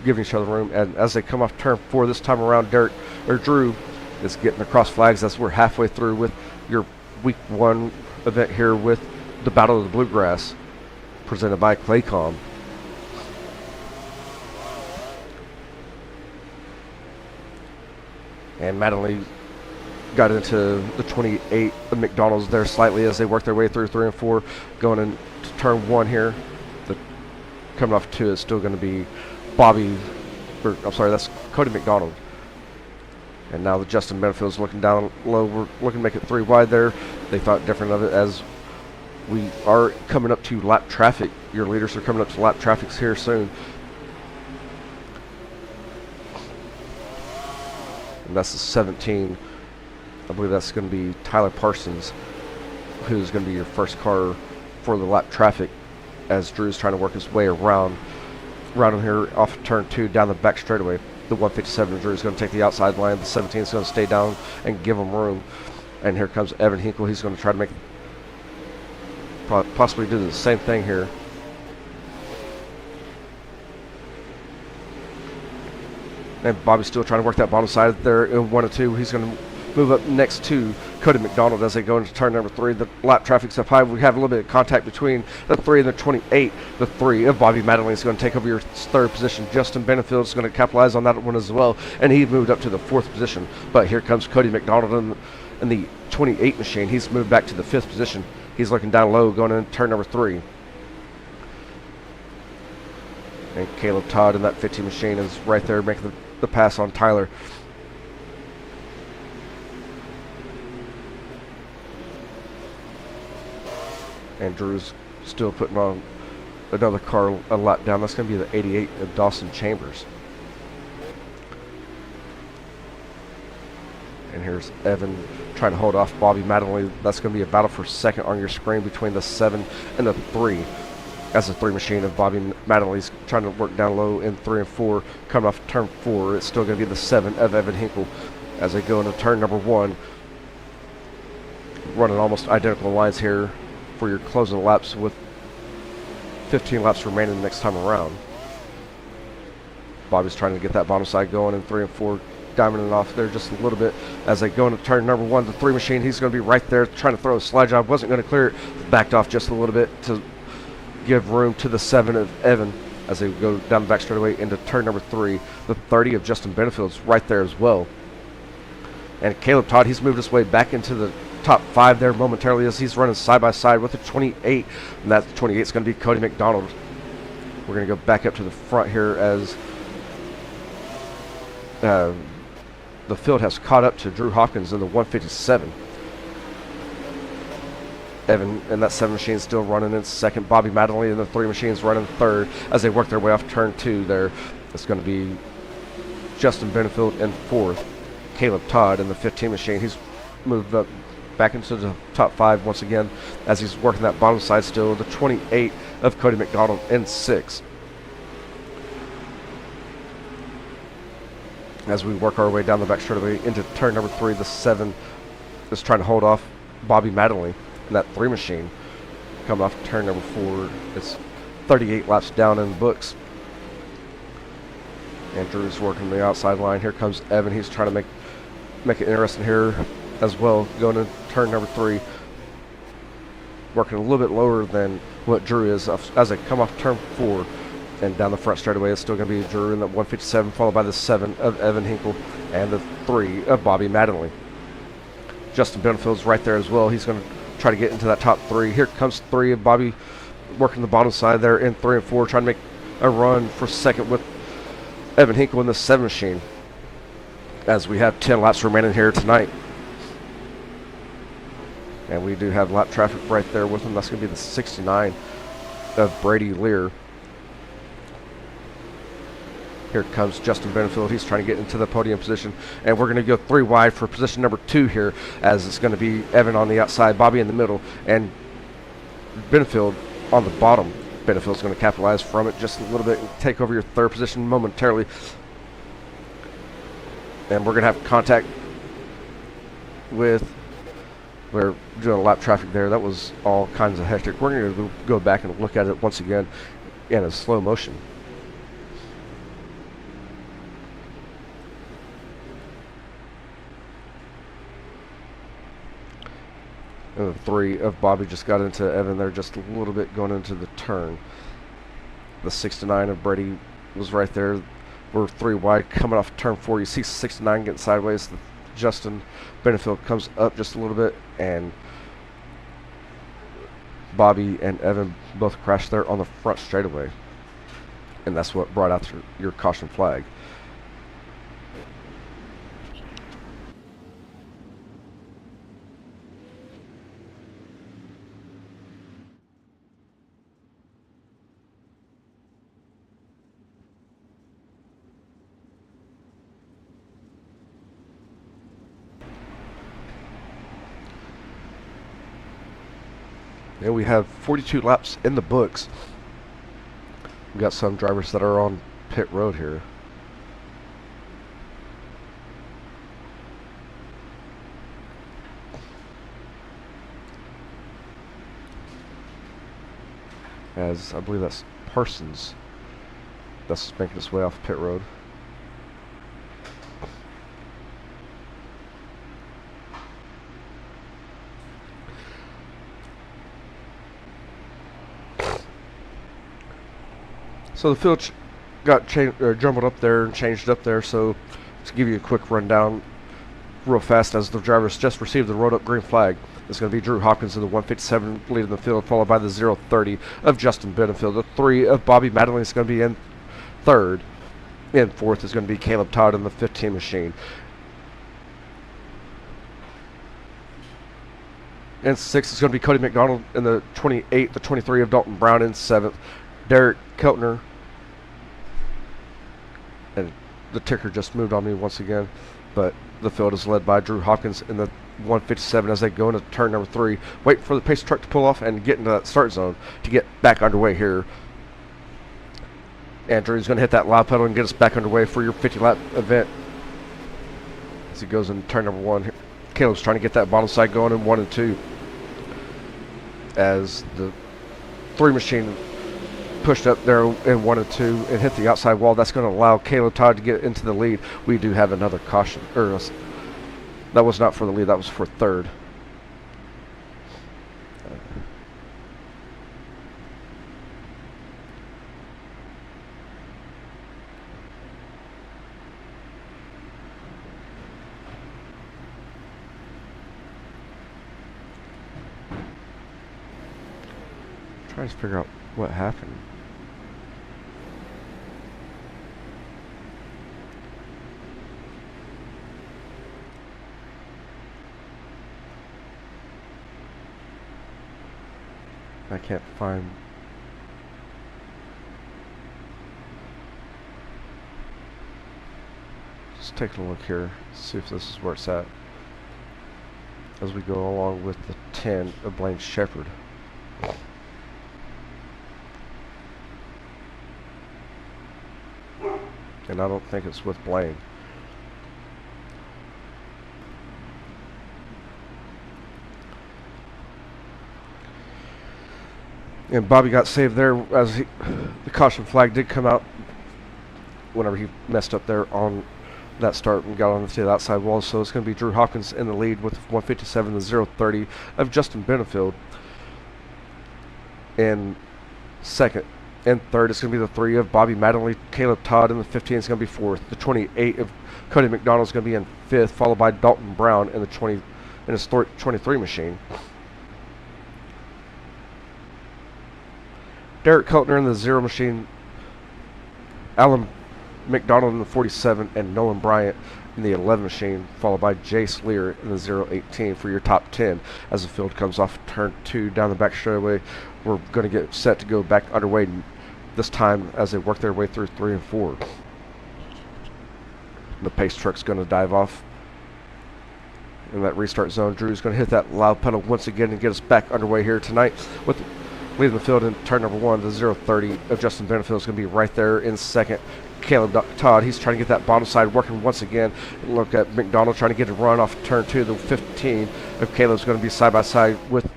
giving each other room. And as they come off turn 4 this time around, Drew is getting across flags as we're halfway through with your week 1 event here with the Battle of the Bluegrass presented by Claycom. And Madley got into the 28 of McDonald's there slightly as they work their way through 3 and 4. Going into turn 1 here. Coming off 2 is still going to be that's Cody McDonald. And now the Justin Benefield's looking down low. We're looking to make it 3 wide there. They thought different of it as we are coming up to lap traffic. Your leaders are coming up to lap traffic here soon. And that's the 17. I believe that's going to be Tyler Parsons, who's going to be your first car for the lap traffic as Drew's trying to work his way around him here off turn 2 down the back straightaway. The 157 Drew is going to take the outside line. The 17 is going to stay down and give him room. And here comes Evan Hinkle. He's going to try to possibly do the same thing here. And Bobby's still trying to work that bottom side there in 1 and 2. He's going to move up next to Cody McDonald as they go into turn number 3. The lap traffic's up high. We have a little bit of contact between the 3 and the 28. The 3 of Bobby Madeline is going to take over your 3rd position. Justin Benefield is going to capitalize on that one as well, and he moved up to the 4th position. But here comes Cody McDonald in the 28 machine. He's moved back to the 5th position. He's looking down low going into turn number 3. And Caleb Todd in that 15 machine is right there making the pass on Tyler. And Drew's still putting on another car a lap down. That's going to be the 88 of Dawson Chambers. And here's Evan trying to hold off Bobby Madeline. That's going to be a battle for second on your screen between the 7 and the 3. As the 3 machine of Bobby Madeleine's trying to work down low in 3 and 4. Coming off turn 4, it's still going to be the 7 of Evan Hinkle as they go into turn number 1. Running almost identical lines here for your closing laps with 15 laps remaining the next time around. Bobby's trying to get that bottom side going in 3 and 4, diamonding off there just a little bit as they go into turn number 1. The 3 machine, he's going to be right there trying to throw a slide job. Wasn't going to clear it, backed off just a little bit to give room to the 7 of Evan as they go down the back straightaway into turn number 3. The 30 of Justin Benefield's right there as well. And Caleb Todd, he's moved his way back into the top 5 there momentarily as he's running side by side with the 28, and that 28 is going to be Cody McDonald. We're going to go back up to the front here as the field has caught up to Drew Hopkins in the 157. Evan in that 7 machine still running in second. Bobby Madeline in the 3 machines running third as they work their way off turn 2 there. It's going to be Justin Benefield in 4th. Caleb Todd in the 15 machine. He's moved up back into the top 5 once again as he's working that bottom side still. The 28 of Cody McDonald in 6th. As we work our way down the back straightaway into turn number 3, the 7 is trying to hold off Bobby Madeline in that 3 machine. Coming off turn number 4, it's 38 laps down in the books. And Drew's working the outside line. Here comes Evan. He's trying to make it interesting here as well, going to turn number 3, working a little bit lower than what Drew is as they come off turn 4 and down the front straightaway. It's still going to be Drew in that 157, followed by the 7 of Evan Hinkle and the 3 of Bobby Madeline. Justin Benefield's right there as well. He's going to try to get into that top 3. Here comes 3 of Bobby working the bottom side there in 3 and 4, trying to make a run for second with Evan Hinkle in the 7 machine as we have 10 laps remaining here tonight. And we do have lap traffic right there with him. That's going to be the 69 of Brady Lear. Here comes Justin Benefield. He's trying to get into the podium position. And we're going to go 3 wide for position number 2 here, as it's going to be Evan on the outside, Bobby in the middle, and Benefield on the bottom. Benefield's going to capitalize from it just a little bit and take over your 3rd position momentarily. And we're going to have contact with... We're doing a lap traffic there. That was all kinds of hectic. We're going to go back and look at it once again in a slow motion. And the 3 of Bobby just got into Evan there just a little bit going into the turn. The 69 of Brady was right there. We're 3 wide coming off turn 4. You see 69 getting sideways. Justin Benefield comes up just a little bit, and Bobby and Evan both crashed there on the front straightaway, and that's what brought out your caution flag. And we have 42 laps in the books. We got some drivers that are on pit road here. As I believe that's Parsons that's making his way off pit road. So the field got jumbled up there and changed up there. So to give you a quick rundown real fast, as the drivers just received the rolled up green flag, it's going to be Drew Hopkins in the 157 leading the field, followed by the 030 of Justin Benefield. The 3 of Bobby Madeline is going to be in third. In fourth is going to be Caleb Todd in the 15 machine. In sixth is going to be Cody McDonald in the 28, the 23 of Dalton Brown in seventh. Derek Keltner, and the ticker just moved on me once again, but the field is led by Drew Hopkins in the 157 as they go into turn number 3. Wait for the pace truck to pull off and get into that start zone to get back underway here. Andrew's going to hit that loud pedal and get us back underway for your 50-lap event. As he goes into turn number 1 here. Caleb's trying to get that bottom side going in 1 and 2. As the 3 machine pushed up there in 1 and 2 and hit the outside wall, that's going to allow Caleb Todd to get into the lead. We do have another caution. That was not for the lead, that was for third. Trying to figure out what happened. I can't find. Just taking a look here, see if this is where it's at. As we go along with the 10 of Blaine Shepherd. And I don't think it's with Blaine. And Bobby got saved there as the caution flag did come out whenever he messed up there on that start and got onto the outside wall. So it's going to be Drew Hopkins in the lead with 157 to 030 of Justin Benefield. And second and third is going to be the 3 of Bobby Madeline. Caleb Todd in the 15 is going to be fourth. The 28 of Cody McDonald is going to be in fifth, followed by Dalton Brown in the 23 machine. Derek Keltner in the 0 machine. Alan McDonald in the 47 and Nolan Bryant in the 11 machine, followed by Jace Lear in the 018 for your top 10. As the field comes off turn 2 down the back straightaway, we're going to get set to go back underway this time as they work their way through 3 and 4. The pace truck's going to dive off in that restart zone. Drew's going to hit that loud pedal once again and get us back underway here tonight with leading the field in turn number 1. The 030 of Justin Benefield is going to be right there in second. Caleb Todd, he's trying to get that bottom side working once again. Look at McDonald trying to get a run off turn 2. The 15 of Caleb's going to be side by side with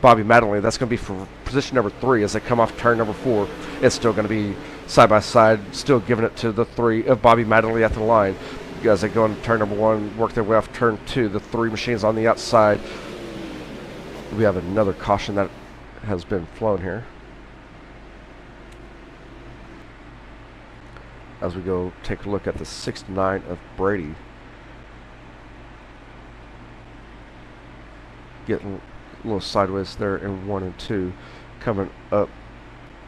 Bobby Madeline. That's going to be for position number 3 as they come off turn number 4. It's still going to be side by side, still giving it to the 3 of Bobby Madeline at the line. As they go into turn number 1, work their way off turn 2. The 3 machines on the outside. We have another caution that has been flown here. As we go take a look at the 69 of Brady. Getting a little sideways there in 1 and 2. Coming up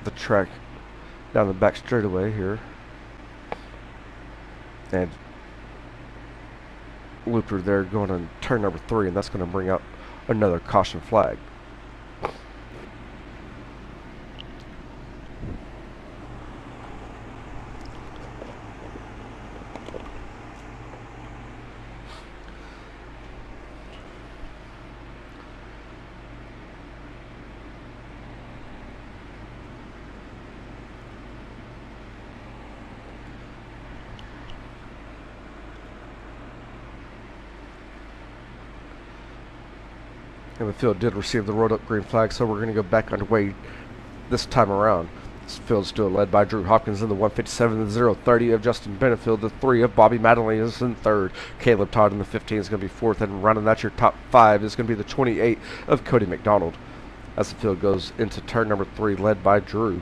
the track down the back straightaway here. And looper there going on turn number 3, and that's going to bring out another caution flag. And the field did receive the rolled up green flag, so we're going to go back underway this time around. This field's still led by Drew Hopkins in the 157, the 030 of Justin Benefield, the 3 of Bobby Madeline is in third. Caleb Todd in the 15 is going to be fourth, and running that's your top 5 is going to be the 28 of Cody McDonald. As the field goes into turn number 3, led by Drew.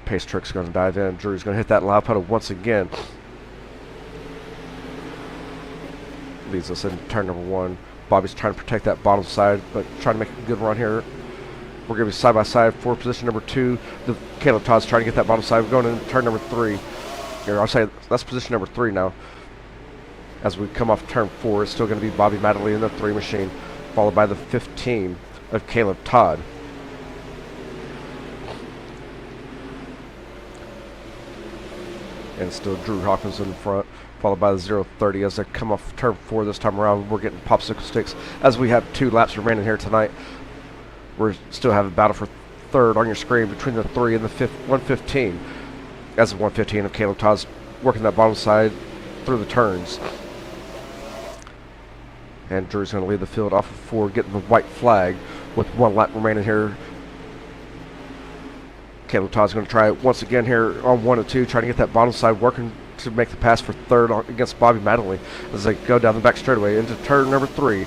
pace truck's going to dive in. Drew's going to hit that loud pedal once again. Leads us into turn number 1. Bobby's trying to protect that bottom side, but trying to make a good run here. We're going to be side by side for position number 2. Caleb Todd's trying to get that bottom side. We're going into turn number 3. Here, I'll say that's position number 3 now. As we come off turn 4, it's still going to be Bobby Madley in the 3 machine, followed by the 15 of Caleb Todd. And still Drew Hawkins in front, followed by the 030 as they come off turn 4 this time around. We're getting popsicle sticks as we have 2 laps remaining here tonight. We still have a battle for third on your screen between the 3 and the 115. As the 115 of Caleb Todd's working that bottom side through the turns. And Drew's going to lead the field off of 4, getting the white flag with 1 lap remaining here. Caleb Todd's going to try it once again here on 1 and 2, trying to get that bottom side working to make the pass for third against Bobby Madley as they go down the back straightaway into turn number 3.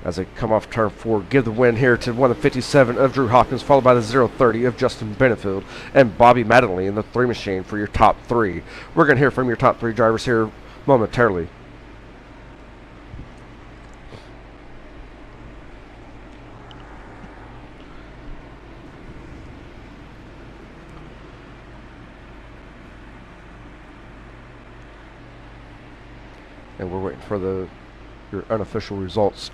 As they come off turn 4, give the win here to 157 of Drew Hawkins, followed by the 030 of Justin Benefield and Bobby Madley in the 3 machine for your top 3. We're going to hear from your top 3 drivers here momentarily. And we're waiting for your unofficial results.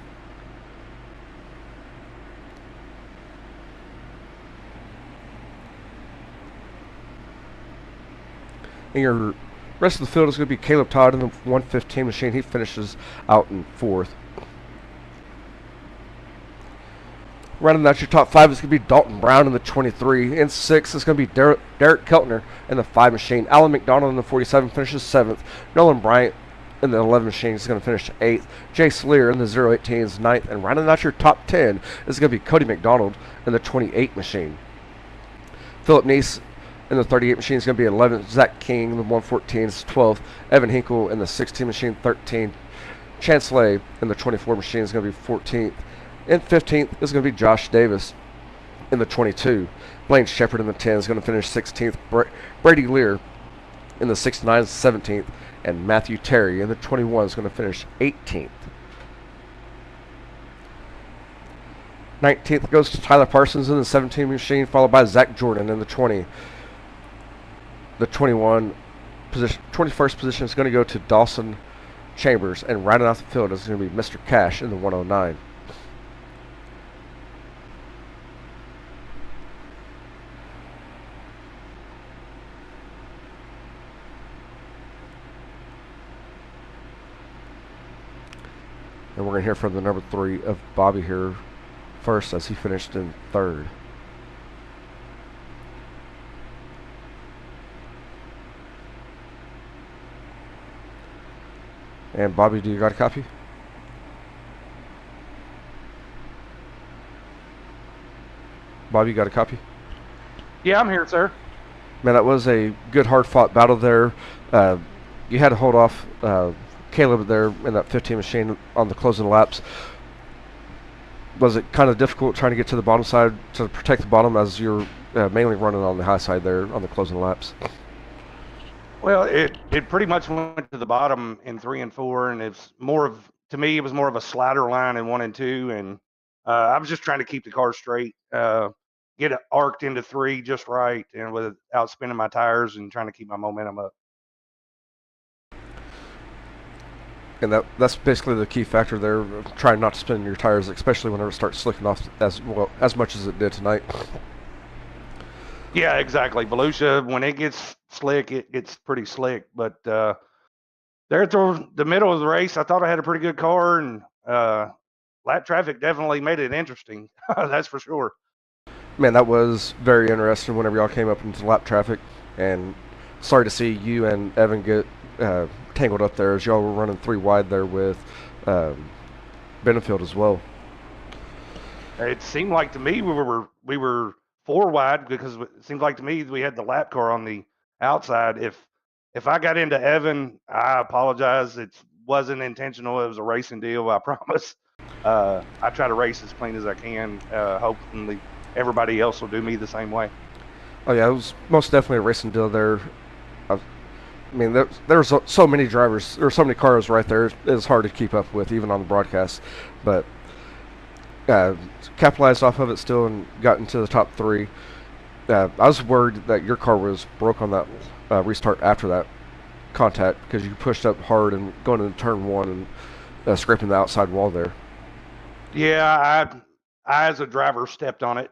And your rest of the field is going to be Caleb Todd in the 115 machine. He finishes out in 4th. Rounding out your top 5 is going to be Dalton Brown in the 23. In 6th is going to be Derek Keltner in the 5 machine. Alan McDonald in the 47 finishes 7th. Nolan Bryant in the 11 machine is going to finish 8th. Jay Sleer in the 018 is 9th. And rounding out your top 10 is going to be Cody McDonald in the 28 machine. Philip Neese in the 38 machine is going to be 11th. Zach King in the 114 is 12th. Evan Hinkle in the 16 machine, 13th. Chance Lay in the 24 machine is going to be 14th. And 15th is going to be Josh Davis in the 22. Blaine Shepard in the 10 is going to finish 16th. Brady Lear in the 69 is 17th. And Matthew Terry in the 21 is going to finish 18th. 19th goes to Tyler Parsons in the 17 machine, followed by Zach Jordan in the 20. The 21st position is going to go to Dawson Chambers, and rounding out the field is going to be Mr. Cash in the 109. And we're going to hear from the number 3 of Bobby here first, as he finished in 3rd. And Bobby, do you got a copy? Bobby, you got a copy? Yeah, I'm here, sir. Man, that was a good, hard-fought battle there. You had to hold off Caleb there in that 15 machine on the closing laps. Was it kind of difficult trying to get to the bottom side to protect the bottom as you're mainly running on the high side there on the closing laps? Well, it pretty much went to the bottom in 3 and 4, and it's more of, to me, it was more of a slider line in 1 and 2, and I was just trying to keep the car straight, get it arced into 3 just right, and without spinning my tires and trying to keep my momentum up. And that's basically the key factor there, trying not to spin your tires, especially whenever it starts slicking off as much as it did tonight. Yeah, exactly. Voulsia, when it gets slick, it gets pretty slick. But there at the middle of the race, I thought I had a pretty good car, and lap traffic definitely made it interesting. That's for sure. Man, that was very interesting whenever y'all came up into lap traffic. And sorry to see you and Evan get tangled up there as y'all were running 3 wide there with Benefield as well. It seemed like to me we were 4 wide, because it seemed like to me we had the lap car on the outside. If I got into Evan, I apologize. It wasn't intentional. It was a racing deal, I promise. I try to race as clean as I can. Hopefully everybody else will do me the same way. Oh yeah, it was most definitely a racing deal there. I mean, there's so many drivers, or so many cars right there. It's hard to keep up with, even on the broadcast. But uh, capitalized off of it still and got into the top three. I was worried that your car was broke on that restart after that contact because you pushed up hard and going into turn one and scraping the outside wall there. Yeah, I as a driver stepped on it.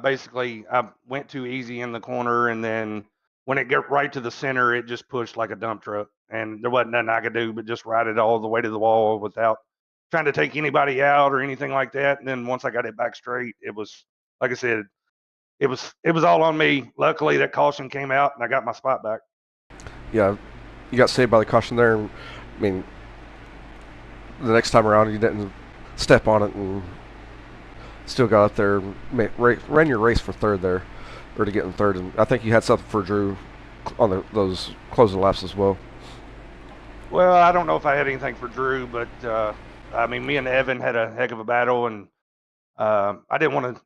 Basically, I went too easy in the corner, and then when it got right to the center, it just pushed like a dump truck, and there wasn't nothing I could do but just ride it all the way to the wall without trying to take anybody out or anything like that. And then once I got it back straight, it was like I said, it was all on me. Luckily, that caution came out, and I got my spot back. Yeah, you got saved by the caution there. And, I mean, the next time around, you didn't step on it and still got up there, ran your race for third there, or to get in third. And I think you had something for Drew on those closing laps as well. Well, I don't know if I had anything for Drew, but I mean, me and Evan had a heck of a battle, and I didn't want to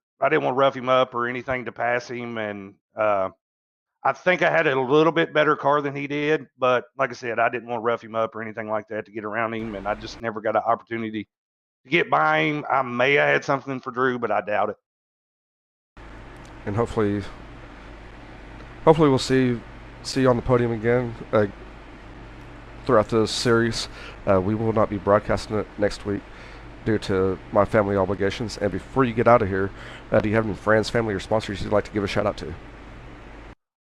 rough him up or anything to pass him, and I think I had a little bit better car than he did, but like I said, I didn't want to rough him up or anything like that to get around him, and I just never got an opportunity to get by him. I may have had something for Drew, but I doubt it. And hopefully we'll see you on the podium again throughout the series. We will not be broadcasting it next week due to my family obligations. And before you get out of here, do you have any friends, family, or sponsors you'd like to give a shout out to?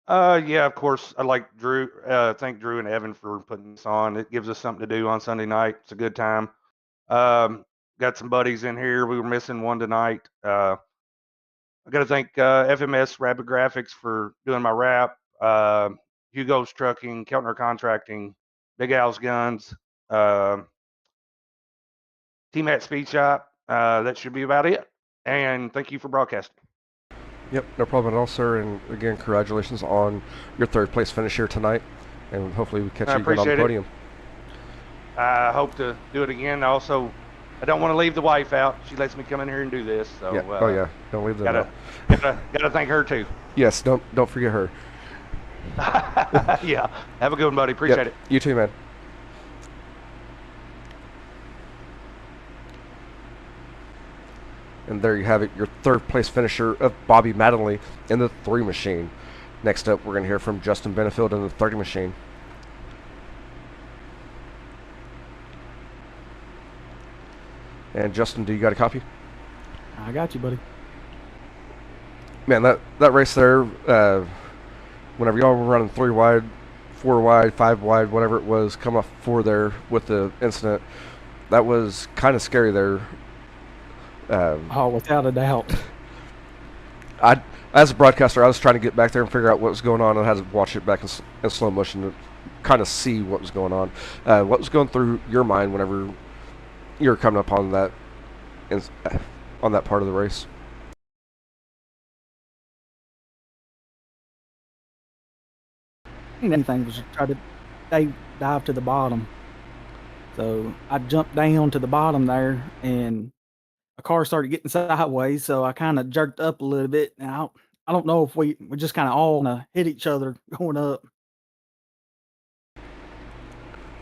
Yeah, of course. I'd like Drew, thank Drew and Evan for putting this on. It gives us something to do on Sunday night. It's a good time. Got some buddies in here. We were missing one tonight. I got to thank FMS Rapid Graphics for doing my wrap. Hugo's Trucking, Keltner Contracting, Big Al's Guns, T-Mat Speed Shop. That should be about it. And thank you for broadcasting. Yep, no problem at all, sir. And again, congratulations on your third place finish here tonight. And hopefully we catch you again on the podium. I hope to do it again. Also, I don't want to leave the wife out. She lets me come in here and do this. So, yeah. Oh yeah, don't leave them out. Gotta thank her too. Yes, don't forget her. Yeah. Have a good one, buddy. Appreciate it. You too, man. And there you have it, your third place finisher of Bobby Mattingly in the 3 machine. Next up, we're going to hear from Justin Benefield in the 30 machine. And Justin, do you got a copy? I got you, buddy. Man, that race there, whenever y'all were running 3 wide, 4 wide, 5 wide, whatever it was, come off 4 there with the incident, that was kind of scary there. Oh, without a doubt. As a broadcaster, I was trying to get back there and figure out what was going on. I had to watch it back in slow motion to kind of see what was going on. What was going through your mind whenever you were coming up on that part of the race? Anything was try to dive to the bottom. So I jumped down to the bottom there, and a car started getting sideways, so I kind of jerked up a little bit. And I don't know if we just kind of all hit each other going up.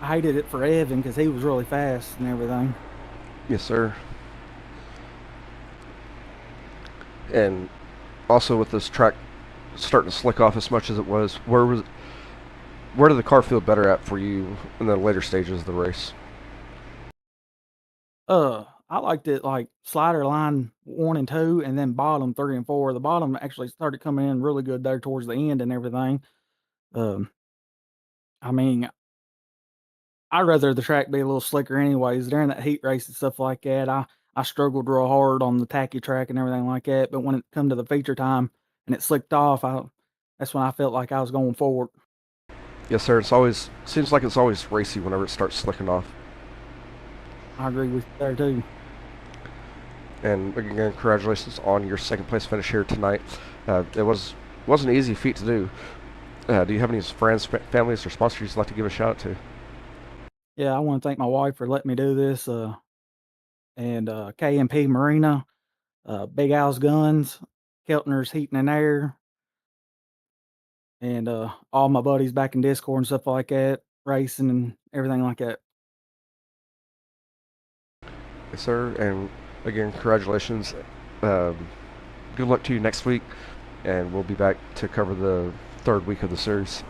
I hated it for Evan because he was really fast and everything. Yes, sir. And also with this track starting to slick off as much as it was, where did the car feel better at for you in the later stages of the race? I liked it like slider line 1 and 2, and then bottom 3 and 4. The bottom actually started coming in really good there towards the end and everything. I mean, I'd rather the track be a little slicker anyways. During that heat race and stuff like that, I struggled real hard on the tacky track and everything like that. But when it come to the feature time and it slicked off, that's when I felt like I was going forward. Yes, sir. Seems like it's always racy whenever it starts slicking off. I agree with you there too. And again, congratulations on your second place finish here tonight. It wasn't an easy feat to do. Do you have any friends, families, or sponsors you'd like to give a shout out to? Yeah, I want to thank my wife for letting me do this. And KMP Marina, Big Al's Guns, Keltner's Heating and Air, and all my buddies back in Discord and stuff like that, racing and everything like that. Yes, sir. And again, congratulations. Good luck to you next week, and we'll be back to cover the third week of the series.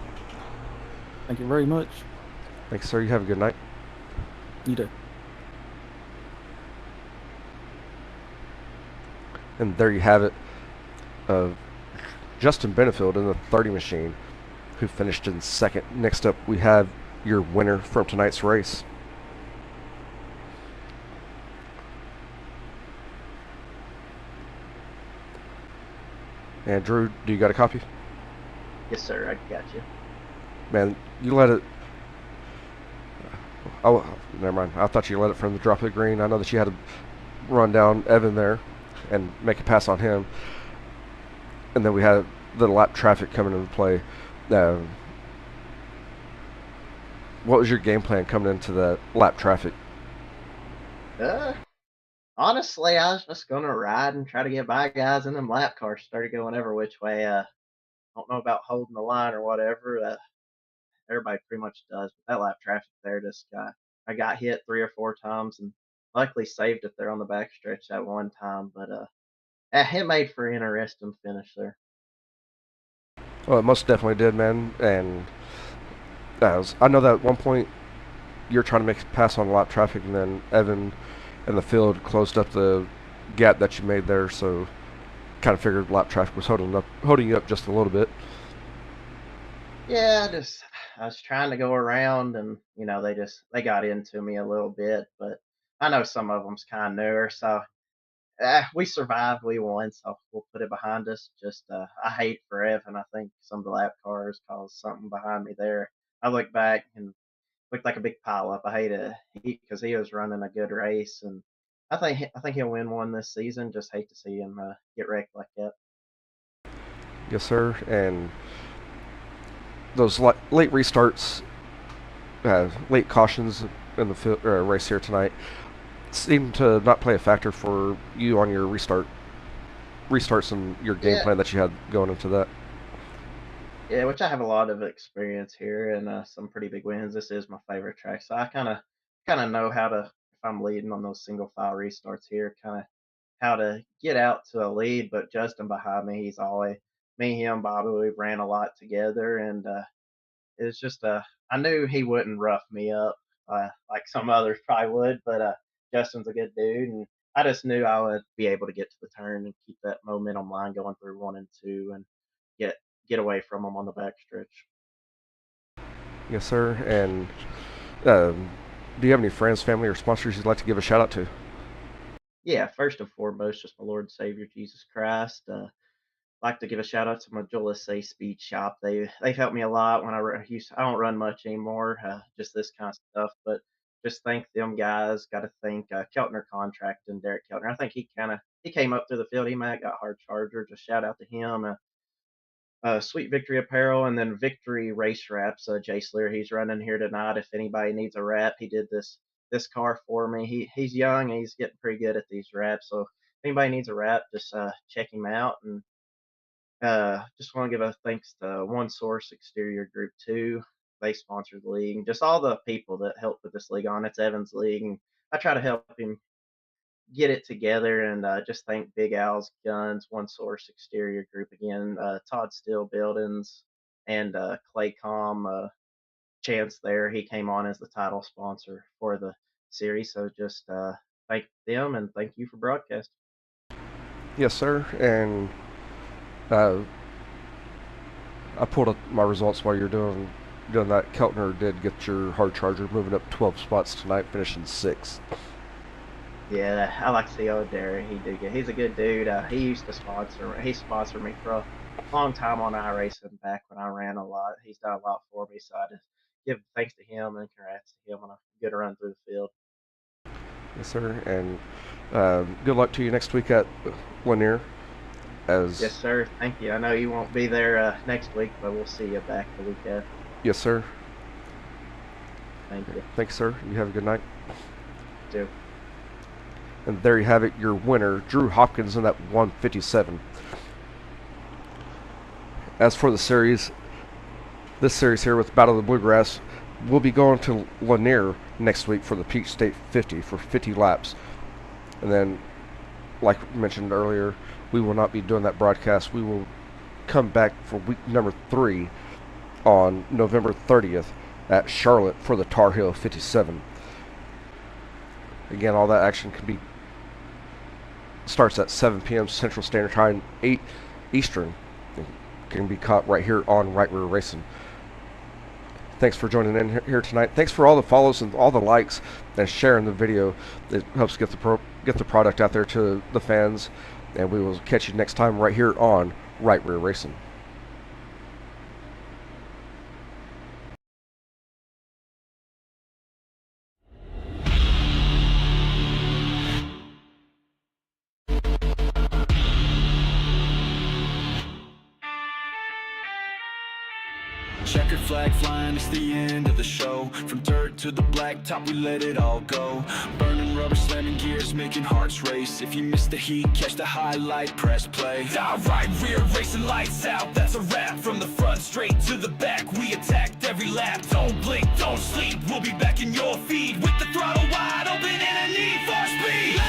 Thank you very much. Thanks, sir. You have a good night. You too. And there you have it. Justin Benefield in the 30 machine, who finished in second. Next up, we have your winner from tonight's race. And Drew, do you got a copy? Yes, sir. I got you. Man, you let it. Oh, never mind. I thought you let it from the drop of the green. I know that you had to run down Evan there and make a pass on him. And then we had the lap traffic coming into play. What was your game plan coming into the lap traffic? Honestly, I was just gonna ride and try to get by guys, and them lap cars started going every which way. Don't know about holding the line or whatever. Everybody pretty much does. But that lap traffic there I got hit 3 or 4 times, and luckily saved it there on the backstretch that one time. But it made for an interesting finish there. Well, it most definitely did, man. And I know that at one point you're trying to make a pass on lap traffic, and then Evan and the field closed up the gap that you made there. So kind of figured lap traffic was holding you up just a little bit. Yeah, I was trying to go around, and they got into me a little bit, but I know some of them's kind of newer, so we survived, we won, so we'll put it behind us. Just I hate for Evan. I think some of the lap cars caused something behind me there. I look back and looked like a big pile up. I hate it because he was running a good race, and I think he'll win one this season. Just hate to see him get wrecked like that. Yes, sir. And those late restarts, late cautions in the race here tonight seem to not play a factor for you on your restarts and your game plan that you had going into that. Yeah, which I have a lot of experience here and some pretty big wins. This is my favorite track, so I kind of know how to, if I'm leading on those single file restarts here, kind of how to get out to a lead. But Justin behind me, he's always me, him, Bobby. We've ran a lot together, and it's just I knew he wouldn't rough me up like some others probably would, but Justin's a good dude, and I just knew I would be able to get to the turn and keep that momentum line going through 1 and 2 and get away from him on the backstretch. Yes, sir. And do you have any friends, family, or sponsors you'd like to give a shout out to? Yeah, first and foremost, just my Lord and Savior Jesus Christ. Like to give a shout out to my Julius A Speed Shop. They've helped me a lot when I don't run much anymore, just this kind of stuff. But just thank them guys. Got to thank Keltner Contracting, Derek Keltner. I think he came up through the field. He might have got hard charger. Just shout out to him. Sweet Victory Apparel, and then Victory Race Wraps. Jay Sleer, he's running here tonight. If anybody needs a wrap, he did this car for me. He's young and he's getting pretty good at these wraps. So if anybody needs a wrap, just check him out. And just want to give a thanks to One Source Exterior Group 2. They sponsor the league. And just all the people that help with this league on. It's Evan's league, and I try to help him get it together. And just thank Big Al's Guns, One Source Exterior Group again, Todd Steele Buildings, and Claycom Chance there. He came on as the title sponsor for the series. So just thank them and thank you for broadcasting. Yes, sir. And I pulled up my results while you're doing that. Keltner did get your hard charger, moving up 12 spots tonight, finishing 6th. Yeah, I like to see old Derry. He's a good dude. He sponsored me for a long time on iRacing back when I ran a lot. He's done a lot for me, so I just give thanks to him and congrats to him on a good run through the field. Yes, sir. And good luck to you next week at Lanier. Yes, sir. Thank you. I know you won't be there next week, but we'll see you back the week after. Yes, sir. Thank you. Thanks, sir. You have a good night. You too. And there you have it, your winner, Drew Hopkins, in that 157. As for the series, this series here with Battle of the Bluegrass. We'll be going to Lanier next week for the Peach State 50 for 50 laps. And then, like mentioned earlier, we will not be doing that broadcast. We will come back for week number 3 on November 30th at Charlotte for the Tar Heel 57. Again, all that action starts at 7 p.m. Central Standard Time, 8 Eastern. It can be caught right here on Right Rear Racing. Thanks for joining in here tonight. Thanks for all the follows and all the likes and sharing the video. It helps get the product out there to the fans. And we will catch you next time right here on Right Rear Racing. Checkered flag flying, it's the end of the show. From dirt to the blacktop, we let it all go. Burning rubber, slamming gears, making hearts race. If you miss the heat, catch the highlight, press play. Right rear racing, lights out, that's a wrap. From the front straight to the back, we attacked every lap. Don't blink, don't sleep, we'll be back in your feed with the throttle wide open and a need for speed.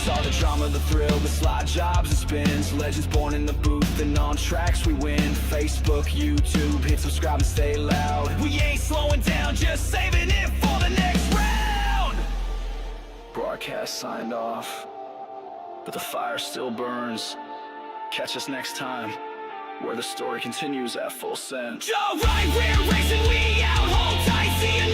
Saw the drama, the thrill, the slide jobs and spins. Legends born in the booth and on tracks we win. Facebook, YouTube, hit subscribe and stay loud. We ain't slowing down, just saving it for the next round. Broadcast signed off, but the fire still burns. Catch us next time, where the story continues at full send. Joe, right rear racing, we out, hold tight, see you